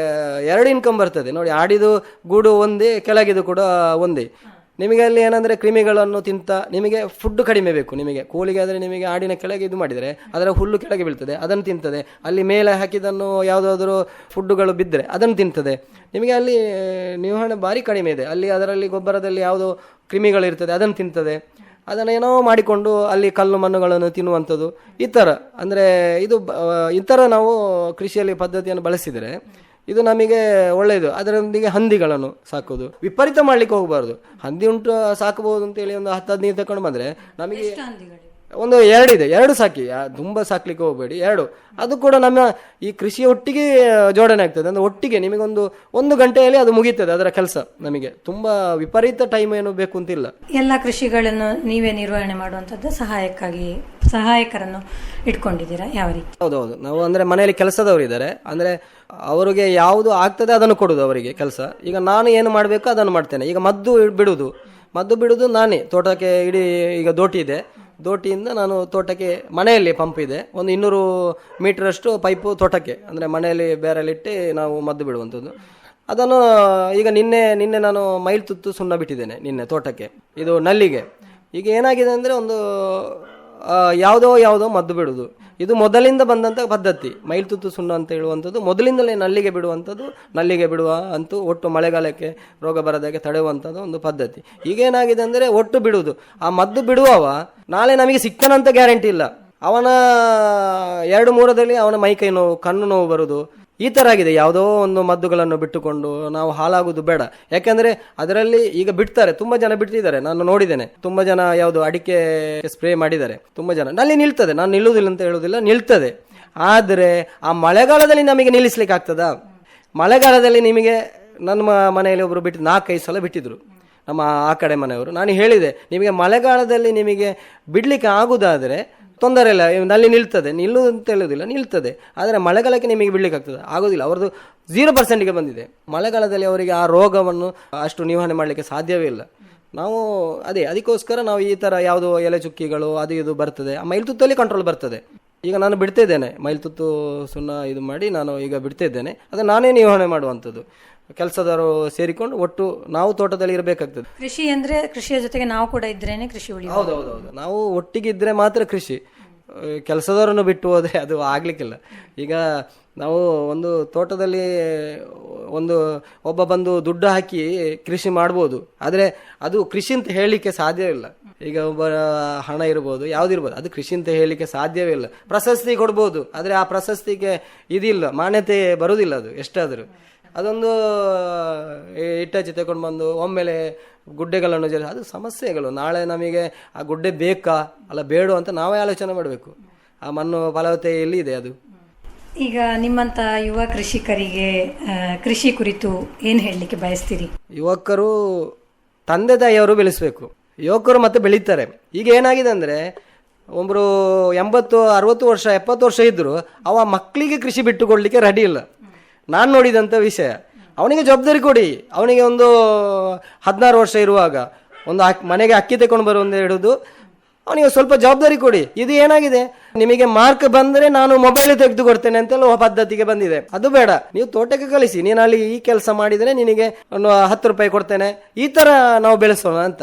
2 ಇನ್ಕಮ್ ಬರ್ತದೆ ನೋಡಿ. ಆಡಿದು ಗೂಡು ಒಂದೇ, ಕೆಳಗಿದು ಕೂಡ ಒಂದೇ. ನಿಮಗೆ ಅಲ್ಲಿ ಏನಂದರೆ ಕ್ರಿಮಿಗಳನ್ನು ತಿಂತ ನಿಮಗೆ ಫುಡ್ ಕಡಿಮೆ ಬೇಕು. ನಿಮಗೆ ಕೋಳಿಗೆ ಆದರೆ ನಿಮಗೆ ಆಡಿನ ಕೆಳಗೆ ಇದು ಮಾಡಿದರೆ ಅದರ ಹುಲ್ಲು ಕೆಳಗೆ ಬೀಳ್ತದೆ, ಅದನ್ನು ತಿಂತದೆ. ಅಲ್ಲಿ ಮೇಲೆ ಹಾಕಿದನ್ನು ಯಾವುದಾದ್ರೂ ಫುಡ್ಡುಗಳು ಬಿದ್ದರೆ ಅದನ್ನು ತಿಂತದೆ. ನಿಮಗೆ ಅಲ್ಲಿ ನಿರ್ವಹಣೆ ಭಾರಿ ಕಡಿಮೆ ಇದೆ. ಅಲ್ಲಿ ಅದರಲ್ಲಿ ಗೊಬ್ಬರದಲ್ಲಿ ಯಾವುದೋ ಕ್ರಿಮಿಗಳಿರ್ತದೆ, ಅದನ್ನು ತಿಂತದೆ. ಅದನ್ನೇನೋ ಮಾಡಿಕೊಂಡು ಅಲ್ಲಿ ಕಲ್ಲು ಮಣ್ಣುಗಳನ್ನು ತಿನ್ನುವಂಥದ್ದು ಈ ಥರ. ಅಂದರೆ ಇದು ಈ ಥರ ನಾವು ಕೃಷಿಯಲ್ಲಿ ಪದ್ಧತಿಯನ್ನು ಬಳಸಿದರೆ ಇದು ನಮಗೆ ಒಳ್ಳೆಯದು. ಅದರೊಂದಿಗೆ ಹಂದಿಗಳನ್ನು ಸಾಕೋದು ವಿಪರೀತ ಮಾಡಲಿಕ್ಕೆ ಹೋಗಬಾರ್ದು. ಹಂದಿ ಉಂಟು ಸಾಕಬಹುದು ಅಂತೇಳಿ ಒಂದು 10-15 ತಗೊಂಡು ಬಂದರೆ ನಮಗೆ ಒಂದು 2 ಇದೆ, 2 ಸಾಕಿ, ತುಂಬ ಸಾಕ್ಲಿಕ್ಕೆ ಹೋಗಬೇಡಿ, 2. ಅದು ಕೂಡ ನಮ್ಮ ಈ ಕೃಷಿಯ ಒಟ್ಟಿಗೆ ಜೋಡಣೆ ಆಗ್ತದೆ. ಅಂದರೆ ಒಟ್ಟಿಗೆ ನಿಮಗೊಂದು 1 ಗಂಟೆಯಲ್ಲಿ ಅದು ಮುಗೀತದೆ ಅದರ ಕೆಲಸ. ನಮಗೆ ತುಂಬ ವಿಪರೀತ ಟೈಮ್ ಏನು ಬೇಕು ಅಂತಿಲ್ಲ. ಎಲ್ಲ ಕೃಷಿಗಳನ್ನು ನೀವೇ ನಿರ್ವಹಣೆ ಮಾಡುವಂಥದ್ದು ಸಹಾಯಕ್ಕಾಗಿ ಸಹಾಯಕರನ್ನು ಇಟ್ಕೊಂಡಿದ್ದೀರಾ, ಯಾವ ರೀತಿ? ಹೌದೌದು, ನಾವು ಅಂದರೆ ಮನೆಯಲ್ಲಿ ಕೆಲಸದವರು ಇದ್ದಾರೆ, ಅಂದರೆ ಅವರಿಗೆ ಯಾವುದು ಆಗ್ತದೆ ಅದನ್ನು ಕೊಡೋದು ಅವರಿಗೆ ಕೆಲಸ. ಈಗ ನಾನು ಏನು ಮಾಡಬೇಕು ಅದನ್ನು ಮಾಡ್ತೇನೆ. ಈಗ ಮದ್ದು ಬಿಡುವುದು ನಾನೇ. ತೋಟಕ್ಕೆ ಇಡೀ ಈಗ ದೋಟಿ ಇದೆ, ದೋಟಿಯಿಂದ ನಾನು ತೋಟಕ್ಕೆ ಮನೆಯಲ್ಲಿ ಪಂಪ್ ಇದೆ, ಒಂದು 200 ಮೀಟರಷ್ಟು ಪೈಪು ತೋಟಕ್ಕೆ, ಅಂದರೆ ಮನೆಯಲ್ಲಿ ಬೇರೆಲ್ಲಿಟ್ಟು ನಾವು ಮದ್ದು ಬಿಡುವಂಥದ್ದು. ಅದನ್ನು ಈಗ ನಿನ್ನೆ ನಾನು ಮೈಲ್ತುತ್ತು ಸುಣ್ಣ ಬಿಟ್ಟಿದ್ದೇನೆ ನಿನ್ನೆ ತೋಟಕ್ಕೆ, ಇದು ನಲ್ಲಿಗೆ. ಈಗ ಏನಾಗಿದೆ ಅಂದರೆ ಒಂದು ಯಾವುದೋ ಮದ್ದು ಬಿಡುವುದು, ಇದು ಮೊದಲಿಂದ ಬಂದಂಥ ಪದ್ಧತಿ. ಮೈಲ್ತುತ್ತು ಸುಣ್ಣ ಅಂತ ಹೇಳುವಂಥದ್ದು ಮೊದಲಿಂದಲೇ ನಲ್ಲಿಗೆ ಬಿಡುವಂಥದ್ದು, ನಲ್ಲಿಗೆ ಬಿಡುವ ಅಂತೂ ಒಟ್ಟು ಮಳೆಗಾಲಕ್ಕೆ ರೋಗ ಬರದಾಗೆ ತಡೆಯುವಂಥದ್ದು ಒಂದು ಪದ್ಧತಿ. ಈಗೇನಾಗಿದೆ ಅಂದರೆ ಒಟ್ಟು ಬಿಡುವುದು, ಆ ಮದ್ದು ಬಿಡುವವ ನಾಳೆ ನಮಗೆ ಸಿಗ್ತಾನಂತ ಗ್ಯಾರಂಟಿ ಇಲ್ಲ. ಅವನ 2-3 ಅವನ ಮೈಕೈ ನೋವು, ಕಣ್ಣು ನೋವು ಬರುವುದು, ಈ ಥರ ಆಗಿದೆ. ಯಾವುದೋ ಒಂದು ಮದ್ದುಗಳನ್ನು ಬಿಟ್ಟುಕೊಂಡು ನಾವು ಹಾಳಾಗೋದು ಬೇಡ. ಯಾಕೆಂದರೆ ಅದರಲ್ಲಿ ಈಗ ಬಿಡ್ತಾರೆ, ತುಂಬ ಜನ ಬಿಟ್ಟಿದ್ದಾರೆ, ನಾನು ನೋಡಿದ್ದೇನೆ. ತುಂಬ ಜನ ಯಾವುದು ಅಡಿಕೆ ಸ್ಪ್ರೇ ಮಾಡಿದ್ದಾರೆ, ತುಂಬ ಜನ. ನಲ್ಲಿ ನಿಲ್ತದೆ, ನಾನು ನಿಲ್ಲುವುದಿಲ್ಲ ಅಂತ ಹೇಳುವುದಿಲ್ಲ, ನಿಲ್ತದೆ. ಆದರೆ ಆ ಮಳೆಗಾಲದಲ್ಲಿ ನಮಗೆ ನಿಲ್ಲಿಸ್ಲಿಕ್ಕೆ ಆಗ್ತದಾ? ಮಳೆಗಾಲದಲ್ಲಿ ನಿಮಗೆ ನನ್ನ ಮನೆಯಲ್ಲಿ ಒಬ್ಬರು ಬಿಟ್ಟು 4-5 ಸಲ ಬಿಟ್ಟಿದ್ರು, ನಮ್ಮ ಆ ಕಡೆ ಮನೆಯವರು. ನಾನು ಹೇಳಿದೆ, ನಿಮಗೆ ಮಳೆಗಾಲದಲ್ಲಿ ನಿಮಗೆ ಬಿಡಲಿಕ್ಕೆ ಆಗುವುದಾದರೆ ತೊಂದರೆ ಇಲ್ಲ, ನಲ್ಲಿ ನಿಲ್ತದೆ, ನಿಲ್ಲುವುದು ಅಂತ ಹೇಳೋದಿಲ್ಲ, ನಿಲ್ತದೆ. ಆದರೆ ಮಳೆಗಾಲಕ್ಕೆ ನಿಮಗೆ ಬಿಡ್ಲಿಕ್ಕೆ ಆಗ್ತದೆ? ಆಗೋದಿಲ್ಲ. ಅವ್ರದ್ದು 0%ಗೆ ಬಂದಿದೆ. ಮಳೆಗಾಲದಲ್ಲಿ ಅವರಿಗೆ ಆ ರೋಗವನ್ನು ಅಷ್ಟು ನಿವಾರಣೆ ಮಾಡಲಿಕ್ಕೆ ಸಾಧ್ಯವೇ ಇಲ್ಲ. ನಾವು ಅದಕ್ಕೋಸ್ಕರ ನಾವು ಈ ಥರ ಯಾವುದೋ ಎಲೆ ಚುಕ್ಕಿಗಳು ಅದು ಇದು ಬರ್ತದೆ, ಆ ಮೈಲ್ತುತ್ತಲ್ಲಿ ಕಂಟ್ರೋಲ್ ಬರ್ತದೆ. ಈಗ ನಾನು ಬಿಡ್ತಿದ್ದೇನೆ, ಮೈಲ್ತುತ್ತು ಸುಣ್ಣ ಇದು ಮಾಡಿ ನಾನು ಈಗ ಬಿಡ್ತಿದ್ದೇನೆ. ಅದನ್ನು ನಾನೇ ನಿವಾರಣೆ ಮಾಡುವಂಥದ್ದು. ಕೆಲಸದವರು ಸೇರಿಕೊಂಡು ಒಟ್ಟು ನಾವು ತೋಟದಲ್ಲಿ ಇರಬೇಕಾಗ್ತದೆ. ಕೃಷಿ ಅಂದ್ರೆ ಕೃಷಿಯ ಜೊತೆಗೆ ನಾವು ಕೂಡ ಇದ್ರೇನೆ ಕೃಷಿ ಉಳಿಯುವುದು. ಹೌದೌದು, ನಾವು ಒಟ್ಟಿಗಿದ್ರೆ ಮಾತ್ರ ಕೃಷಿ. ಕೆಲಸದವರನ್ನು ಬಿಟ್ಟು ಹೋದರೆ ಅದು ಆಗ್ಲಿಕ್ಕಿಲ್ಲ. ಈಗ ನಾವು ಒಂದು ತೋಟದಲ್ಲಿ ಒಬ್ಬ ಬಂದು ದುಡ್ಡು ಹಾಕಿ ಕೃಷಿ ಮಾಡ್ಬೋದು, ಆದರೆ ಅದು ಕೃಷಿ ಅಂತ ಹೇಳಲಿಕ್ಕೆ ಸಾಧ್ಯವಿಲ್ಲ. ಈಗ ಒಬ್ಬ ಹಣ ಇರ್ಬೋದು, ಯಾವುದಿರ್ಬೋದು, ಅದು ಕೃಷಿ ಅಂತ ಹೇಳಲಿಕ್ಕೆ ಸಾಧ್ಯವೇ ಇಲ್ಲ. ಪ್ರಶಸ್ತಿ ಕೊಡ್ಬೋದು, ಆದರೆ ಆ ಪ್ರಶಸ್ತಿಗೆ ಇದಿಲ್ಲ, ಮಾನ್ಯತೆ ಬರುವುದಿಲ್ಲ ಅದು ಎಷ್ಟಾದರೂ. ಅದೊಂದು ಇಟ್ಟಾಚಿ ತಗೊಂಡು ಬಂದು ಒಮ್ಮೆಲೆ ಗುಡ್ಡೆಗಳನ್ನು ಅದು ಸಮಸ್ಯೆಗಳು. ನಾಳೆ ನಮಗೆ ಆ ಗುಡ್ಡೆ ಬೇಕಾ ಅಲ್ಲ ಬೇಡ ಅಂತ ನಾವೇ ಆಲೋಚನೆ ಮಾಡಬೇಕು. ಆ ಮಣ್ಣು ಫಲವತ್ತೆ ಎಲ್ಲಿದೆ ಅದು. ಈಗ ನಿಮ್ಮಂತ ಯುವ ಕೃಷಿಕರಿಗೆ ಕೃಷಿ ಕುರಿತು ಏನು ಹೇಳಲಿಕ್ಕೆ ಬಯಸ್ತೀರಿ? ಯುವಕರು ತಂದೆ ತಾಯಿಯವರು ಬೆಳೆಸಬೇಕು, ಯುವಕರು ಮತ್ತೆ ಬೆಳೀತಾರೆ. ಈಗ ಏನಾಗಿದೆ ಅಂದರೆ ಒಬ್ಬರು 80-60 ವರ್ಷ 70 ವರ್ಷ ಇದ್ದರೂ ಅವ ಮಕ್ಕಳಿಗೆ ಕೃಷಿ ಬಿಟ್ಟುಕೊಡ್ಲಿಕ್ಕೆ ರೆಡಿ ಇಲ್ಲ. ನಾನು ನೋಡಿದಂಥ ವಿಷಯ. ಅವನಿಗೆ ಜವಾಬ್ದಾರಿ ಕೊಡಿ. ಅವನಿಗೆ ಒಂದು 16 ವರ್ಷ ಇರುವಾಗ ಒಂದು ಮನೆಗೆ ಅಕ್ಕಿ ತಗೊಂಡು ಬರುವಂತ ಹೇಳುದು, ಅವನಿಗೆ ಸ್ವಲ್ಪ ಜವಾಬ್ದಾರಿ ಕೊಡಿ. ಇದು ಏನಾಗಿದೆ, ನಿಮಗೆ ಮಾರ್ಕ್ ಬಂದರೆ ನಾನು ಮೊಬೈಲ್ ತೆಗೆದು ಕೊಡ್ತೇನೆ ಅಂತೆಲ್ಲ ಪದ್ಧತಿಗೆ ಬಂದಿದೆ. ಅದು ಬೇಡ, ನೀವು ತೋಟಕ್ಕೆ ಕಳಿಸಿ, ನೀನು ಅಲ್ಲಿ ಈ ಕೆಲಸ ಮಾಡಿದರೆ ನಿನಗೆ ಒಂದು 10 ರೂಪಾಯಿ ಕೊಡ್ತೇನೆ, ಈ ಥರ ನಾವು ಬೆಳೆಸೋಣ ಅಂತ.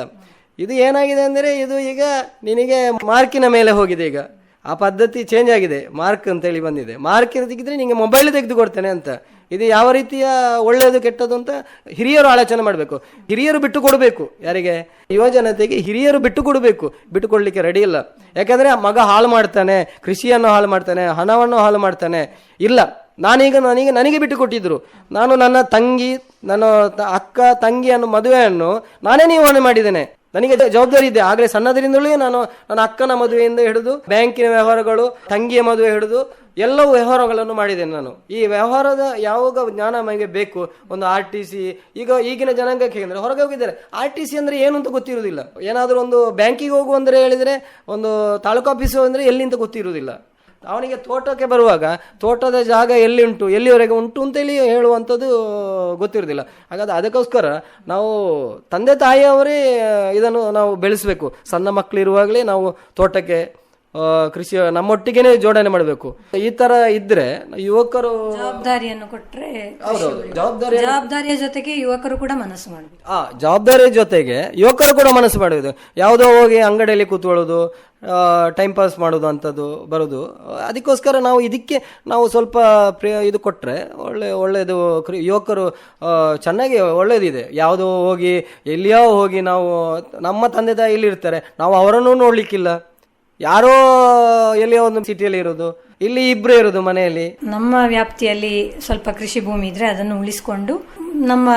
ಇದು ಏನಾಗಿದೆ ಅಂದರೆ ಇದು ಈಗ ನಿನಗೆ ಮಾರ್ಕಿನ ಮೇಲೆ ಹೋಗಿದೆ. ಈಗ ಆ ಪದ್ಧತಿ ಚೇಂಜ್ ಆಗಿದೆ, ಮಾರ್ಕ್ ಅಂತೇಳಿ ಬಂದಿದೆ. ಮಾರ್ಕ್ ತೆಗೆದ್ರೆ ನಿಮಗೆ ಮೊಬೈಲ್ ತೆಗೆದು ಕೊಡ್ತೇನೆ ಅಂತ. ಇದು ಯಾವ ರೀತಿಯ ಒಳ್ಳೆಯದು ಕೆಟ್ಟದ್ದು ಅಂತ ಹಿರಿಯರು ಆಲೋಚನೆ ಮಾಡಬೇಕು. ಹಿರಿಯರು ಬಿಟ್ಟು ಕೊಡಬೇಕು. ಯಾರಿಗೆ? ಯುವ ಜನತೆಗೆ ಹಿರಿಯರು ಬಿಟ್ಟು ಕೊಡಬೇಕು. ಬಿಟ್ಟುಕೊಡ್ಲಿಕ್ಕೆ ರೆಡಿ ಇಲ್ಲ. ಯಾಕಂದರೆ ಮಗ ಹಾಳು ಮಾಡ್ತಾನೆ, ಕೃಷಿಯನ್ನು ಹಾಳು ಮಾಡ್ತಾನೆ, ಹಣವನ್ನು ಹಾಳು ಮಾಡ್ತಾನೆ. ಇಲ್ಲ, ನನಗೆ ಬಿಟ್ಟು ಕೊಟ್ಟಿದ್ರು. ನಾನು ನನ್ನ ತಂಗಿ, ನನ್ನ ಅಕ್ಕ ತಂಗಿಯನ್ನು ಮದುವೆಯನ್ನು ನಾನೇ ನಿರ್ವಹಣೆ ಮಾಡಿದ್ದೇನೆ. ನನಗೆ ಜವಾಬ್ದಾರಿ ಇದೆ. ಆಗಲೇ ಸಣ್ಣದರಿಂದಲೇ ನಾನು ನನ್ನ ಅಕ್ಕನ ಮದುವೆಯಿಂದ ಹಿಡಿದು ಬ್ಯಾಂಕಿನ ವ್ಯವಹಾರಗಳು, ತಂಗಿಯ ಮದುವೆ ಹಿಡಿದು ಎಲ್ಲವೂ ವ್ಯವಹಾರಗಳನ್ನು ಮಾಡಿದ್ದೇನೆ ನಾನು. ಈ ವ್ಯವಹಾರದ ಯಾವಾಗ ಜ್ಞಾನ ನಮಗೆ ಬೇಕು. ಒಂದು RTC, ಈಗಿನ ಜನಾಂಗಕ್ಕೆ ಅಂದರೆ ಹೊರಗೆ ಹೋಗಿದ್ದಾರೆ, RTC ಅಂದರೆ ಏನು ಅಂತ ಗೊತ್ತಿರುವುದಿಲ್ಲ. ಏನಾದರೂ ಒಂದು ಬ್ಯಾಂಕಿಗೆ ಹೋಗು ಅಂದರೆ ಹೇಳಿದರೆ, ಒಂದು ತಾಲೂಕು ಆಫೀಸು ಅಂದರೆ ಎಲ್ಲಿ ಅಂತ ಗೊತ್ತಿರುವುದಿಲ್ಲ. ಅವನಿಗೆ ತೋಟಕ್ಕೆ ಬರುವಾಗ ತೋಟದ ಜಾಗ ಎಲ್ಲಿ ಉಂಟು, ಎಲ್ಲಿವರೆಗೆ ಉಂಟು ಅಂತೇಳಿ ಹೇಳುವಂಥದ್ದು ಗೊತ್ತಿರೋದಿಲ್ಲ. ಹಾಗಾದ್ರೆ ಅದಕ್ಕೋಸ್ಕರ ನಾವು ತಂದೆ ತಾಯಿಯವರೇ ಇದನ್ನು ನಾವು ಬೆಳೆಸಬೇಕು. ಸಣ್ಣ ಮಕ್ಕಳಿರುವಾಗಲೇ ನಾವು ತೋಟಕ್ಕೆ ಕೃಷಿ ನಮ್ಮೊಟ್ಟಿಗೆನೆ ಜೋಡಣೆ ಮಾಡಬೇಕು. ಈ ತರ ಇದ್ರೆ ಯುವಕರು ಜವಾಬ್ದಾರಿಯನ್ನು ಕೊಟ್ಟರೆ, ಜವಾಬ್ದಾರಿಯ ಜೊತೆಗೆ ಯುವಕರು ಕೂಡ ಮನಸ್ಸು ಮಾಡಬೇಕು. ಜವಾಬ್ದಾರಿಯ ಜೊತೆಗೆ ಯುವಕರು ಕೂಡ ಮನಸ್ಸು ಮಾಡುವುದು. ಯಾವುದೋ ಹೋಗಿ ಅಂಗಡಿಯಲ್ಲಿ ಕೂತ್ಕೊಳ್ಳೋದು, ಟೈಮ್ ಪಾಸ್ ಮಾಡೋದು ಅಂಥದ್ದು ಬರೋದು. ಅದಕ್ಕೋಸ್ಕರ ಇದಕ್ಕೆ ನಾವು ಸ್ವಲ್ಪ ಇದು ಕೊಟ್ಟರೆ ಒಳ್ಳೆಯದು. ಯುವಕರು ಚೆನ್ನಾಗಿ ಒಳ್ಳೇದಿದೆ. ಯಾವುದೋ ಹೋಗಿ ಎಲ್ಲಿಯೋ ಹೋಗಿ ನಾವು ನಮ್ಮ ತಂದೆ ತಾಯಿ ಇಲ್ಲಿರ್ತಾರೆ, ನಾವು ಅವರನ್ನು ನೋಡ್ಲಿಕ್ಕಿಲ್ಲ. ಯಾರೋ ಎಲ್ಲಿಯೋ ಒಂದು ಸಿಟಿಯಲ್ಲಿ ಇರೋದು, ಇಲ್ಲಿ ಇಬ್ರು ಇರೋದು ಮನೆಯಲ್ಲಿ. ನಮ್ಮ ವ್ಯಾಪ್ತಿಯಲ್ಲಿ ಸ್ವಲ್ಪ ಕೃಷಿ ಭೂಮಿ ಇದ್ರೆ ಅದನ್ನು ಉಳಿಸಿಕೊಂಡು ನಮ್ಮ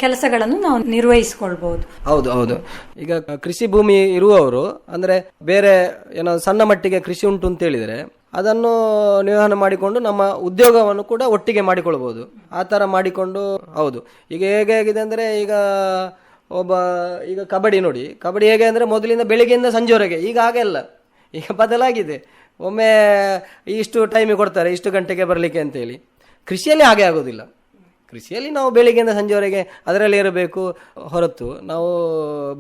ಕೆಲಸಗಳನ್ನು ನಾವು ನಿರ್ವಹಿಸಿಕೊಳ್ಬಹುದು. ಹೌದು. ಈಗ ಕೃಷಿ ಭೂಮಿ ಇರುವವರು ಅಂದ್ರೆ ಬೇರೆ ಏನೋ ಸಣ್ಣ ಮಟ್ಟಿಗೆ ಕೃಷಿ ಉಂಟು ಅಂತ ಹೇಳಿದ್ರೆ ಅದನ್ನು ನಿರ್ವಹಣೆ ಮಾಡಿಕೊಂಡು ನಮ್ಮ ಉದ್ಯೋಗವನ್ನು ಕೂಡ ಒಟ್ಟಿಗೆ ಮಾಡಿಕೊಳ್ಬಹುದು. ಆ ತರ ಮಾಡಿಕೊಂಡು. ಹೌದು, ಈಗ ಹೇಗೆ ಅಂದ್ರೆ ಈಗ ಕಬಡ್ಡಿ ನೋಡಿ, ಕಬಡ್ಡಿ ಹೇಗೆ ಅಂದ್ರೆ ಮೊದಲಿಂದ ಬೆಳಿಗ್ಗೆಯಿಂದ ಸಂಜೆವರೆಗೆ. ಈಗ ಹಾಗೆಲ್ಲ. ಈಗ ಬದಲಾಗಿದೆ. ಒಮ್ಮೆ ಇಷ್ಟು ಟೈಮಿಗೆ ಕೊಡ್ತಾರೆ, ಇಷ್ಟು ಗಂಟೆಗೆ ಬರಲಿಕ್ಕೆ ಅಂತೇಳಿ. ಕೃಷಿಯಲ್ಲಿ ಹಾಗೆ ಆಗೋದಿಲ್ಲ. ಕೃಷಿಯಲ್ಲಿ ನಾವು ಬೆಳಿಗ್ಗೆಯಿಂದ ಸಂಜೆವರೆಗೆ ಅದರಲ್ಲಿ ಇರಬೇಕು ಹೊರತು ನಾವು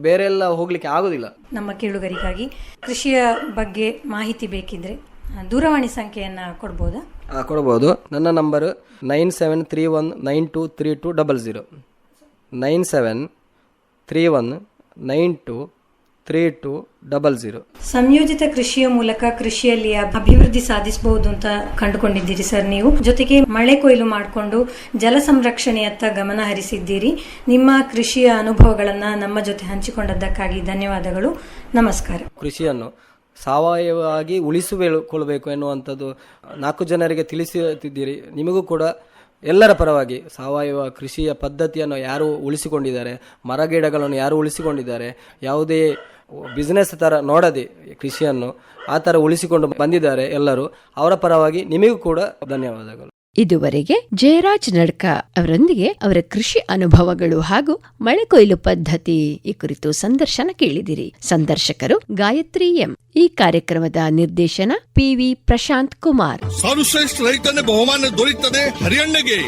ಬೇರೆ ಎಲ್ಲ ಹೋಗ್ಲಿಕ್ಕೆ ಆಗೋದಿಲ್ಲ. ನಮ್ಮ ಕೇಳುಗರಿಗಾಗಿ ಕೃಷಿಯ ಬಗ್ಗೆ ಮಾಹಿತಿ ಬೇಕಿದ್ರೆ ದೂರವಾಣಿ ಸಂಖ್ಯೆಯನ್ನು ಕೊಡ್ಬೋದಾ? ಕೊಡ್ಬೋದು. ನನ್ನ ನಂಬರು 9731923200 9731923200. ಸಂಯೋಜಿತ ಕೃಷಿಯ ಮೂಲಕ ಕೃಷಿಯಲ್ಲಿ ಅಭಿವೃದ್ಧಿ ಸಾಧಿಸಬಹುದು ಅಂತ ಕಂಡುಕೊಂಡಿದ್ದೀರಿ ಸರ್ ನೀವು. ಜೊತೆಗೆ ಮಳೆ ಕೊಯ್ಲು ಮಾಡಿಕೊಂಡು ಜಲ ಸಂರಕ್ಷಣೆಯತ್ತ ಗಮನ ಹರಿಸಿದ್ದೀರಿ. ನಿಮ್ಮ ಕೃಷಿಯ ಅನುಭವಗಳನ್ನು ನಮ್ಮ ಜೊತೆ ಹಂಚಿಕೊಂಡದ್ದಕ್ಕಾಗಿ ಧನ್ಯವಾದಗಳು. ನಮಸ್ಕಾರ. ಕೃಷಿಯನ್ನು ಸಾವಯವವಾಗಿ ಉಳಿಸಿಕೊಳ್ಳಬೇಕು ಎನ್ನುವಂಥದ್ದು 4 ಜನರಿಗೆ ತಿಳಿಸುತ್ತಿದ್ದೀರಿ. ನಿಮಗೂ ಕೂಡ ಎಲ್ಲರ ಪರವಾಗಿ ಸಾವಯವ ಕೃಷಿಯ ಪದ್ಧತಿಯನ್ನು ಯಾರು ಉಳಿಸಿಕೊಂಡಿದ್ದಾರೆ, ಮರಗಿಡಗಳನ್ನು ಯಾರು ಉಳಿಸಿಕೊಂಡಿದ್ದಾರೆ, ಯಾವುದೇ ಬಿಸ್ನೆಸ್ ಥರ ನೋಡದೆ ಕೃಷಿಯನ್ನು ಆ ಥರ ಉಳಿಸಿಕೊಂಡು ಬಂದಿದ್ದಾರೆ ಎಲ್ಲರೂ, ಅವರ ಪರವಾಗಿ ನಿಮಗೂ ಕೂಡ ಧನ್ಯವಾದಗಳು. ಇದುವರೆಗೆ ಜಯರಾಜ್ ನಡ್ಕ ಅವರೊಂದಿಗೆ ಅವರ ಕೃಷಿ ಅನುಭವಗಳು ಹಾಗೂ ಮಳೆ ಕೊಯ್ಲು ಪದ್ಧತಿ ಈ ಕುರಿತು ಸಂದರ್ಶನ ಕೇಳಿದಿರಿ. ಸಂದರ್ಶಕರು ಗಾಯತ್ರಿ ಎಂ. ಈ ಕಾರ್ಯಕ್ರಮದ ನಿರ್ದೇಶನ ಪಿವಿ ಪ್ರಶಾಂತ್ ಕುಮಾರ್. ಸರ್ವಶ್ರೇಷ್ಠ ರೈತನ ಬಹುಮಾನ ದೊರೆಯುತ್ತದೆ ಹರಿಯಣ್ಣಗೆ.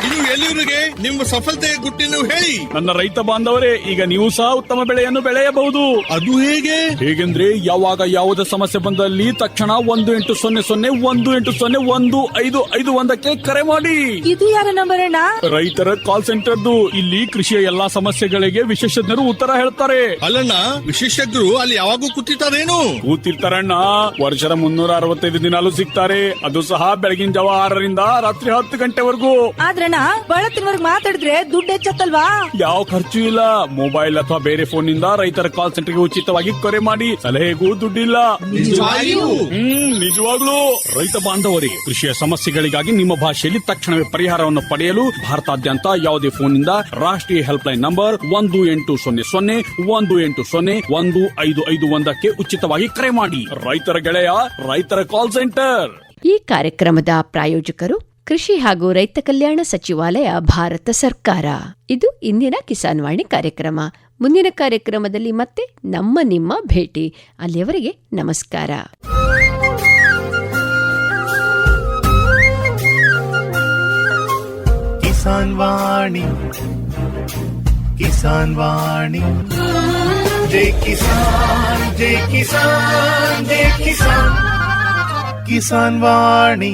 ಇದು ಎಲ್ಲಿವರೆಗೆ ನಿಮ್ಮ ಸಫಲತೆಯ ಗುಟ್ಟಿನ ಹೇಳಿ. ನನ್ನ ರೈತ ಬಾಂಧವರೇ, ಈಗ ನೀವು ಸಹ ಉತ್ತಮ ಬೆಳೆಯನ್ನು ಬೆಳೆಯಬಹುದು. ಅದು ಹೇಗೆ? ಹೇಗೆಂದ್ರೆ ಯಾವಾಗ ಯಾವುದೇ ಸಮಸ್ಯೆ ಬಂದಲ್ಲಿ ತಕ್ಷಣ 1-800-1801-551 ಕರೆ ಮಾಡಿ. ಇದು ಯಾರ ನಂಬರ್ ಅಣ್ಣ? ರೈತರ ಕಾಲ್ ಸೆಂಟರ್ದು. ಇಲ್ಲಿ ಕೃಷಿಯ ಎಲ್ಲಾ ಸಮಸ್ಯೆಗಳಿಗೆ ವಿಶೇಷಜ್ಞರು ಉತ್ತರ ಹೇಳ್ತಾರೆ. ಅಲ್ಲಣ್ಣ, ವಿಶೇಷಜ್ಞರು ಅಲ್ಲಿ ಯಾವಾಗೂ ಕೂತಿರ್ತಾರೇನು? ಕೂತಿರ್ತಾರಣ್ಣ. ವರ್ಷದ 365 ದಿನಾಲೂ ಸಿಗ್ತಾರೆ. ಅದು ಸಹ ಬೆಳಗಿನ ಜಾವ 6ರಿಂದ ರಾತ್ರಿ 10 ಗಂಟೆವರೆಗೂ. ಆದ್ರಣ್ಣ, ಬಳತ್ತಿನವರೆಗೆ ಮಾತಾಡಿದ್ರೆ ದುಡ್ಡು ಹೆಚ್ಚತ್ತಲ್ವಾ? ಯಾವ ಖರ್ಚು ಇಲ್ಲ. ಮೊಬೈಲ್ ಅಥವಾ ಬೇರೆ ಫೋನ್ ನಿಂದ ರೈತರ ಕಾಲ್ ಸೆಂಟರ್ಗೆ ಉಚಿತವಾಗಿ ಕರೆ ಮಾಡಿ. ಸಲಹೆಗೂ ದುಡ್ಡಿಲ್ಲ. ನಿಜವಾಗ್ಲೂ. ರೈತ ಬಾಂಧವರಿಗೆ ಕೃಷಿಯ ಸಮಸ್ಯೆಗಳಿಗಾಗಿ ನಿಮ್ಮ ಭಾಷೆಯಲ್ಲಿ ತಕ್ಷಣವೇ ಪರಿಹಾರವನ್ನು ಪಡೆಯಲು ಭಾರತಾದ್ಯಂತ ಯಾವುದೇ ಫೋನ್ನಿಂದ ರಾಷ್ಟ್ರೀಯ ಹೆಲ್ಪ್ಲೈನ್ ನಂಬರ್ 1-800-1851-1551 ಉಚಿತವಾಗಿ ಕರೆ ಮಾಡಿ. ರೈತರ ಗೆಳೆಯ, ರೈತರ ಕಾಲ್ ಸೆಂಟರ್. ಈ ಕಾರ್ಯಕ್ರಮದ ಪ್ರಾಯೋಜಕರು ಕೃಷಿ ಹಾಗೂ ರೈತ ಕಲ್ಯಾಣ ಸಚಿವಾಲಯ, ಭಾರತ ಸರ್ಕಾರ. ಇದು ಇಂದಿನ ಕಿಸಾನ್ ವಾಣಿ ಕಾರ್ಯಕ್ರಮ. ಮುಂದಿನ ಕಾರ್ಯಕ್ರಮದಲ್ಲಿ ಮತ್ತೆ ನಿಮ್ಮ ಭೇಟಿ. ಅಲ್ಲಿಯವರೆಗೆ ನಮಸ್ಕಾರ. ಕಿಸಾನ್ ವಾಣಿ, ಕಿಸಾನ್ ವಾಣಿ, ಜೈ ಕಿಸಾನ್, ಜೈ ಕಿಸಾನ್, ಜೈ ಕಿಸಾನ್, ಕಿಸಾನ್ ವಾಣಿ.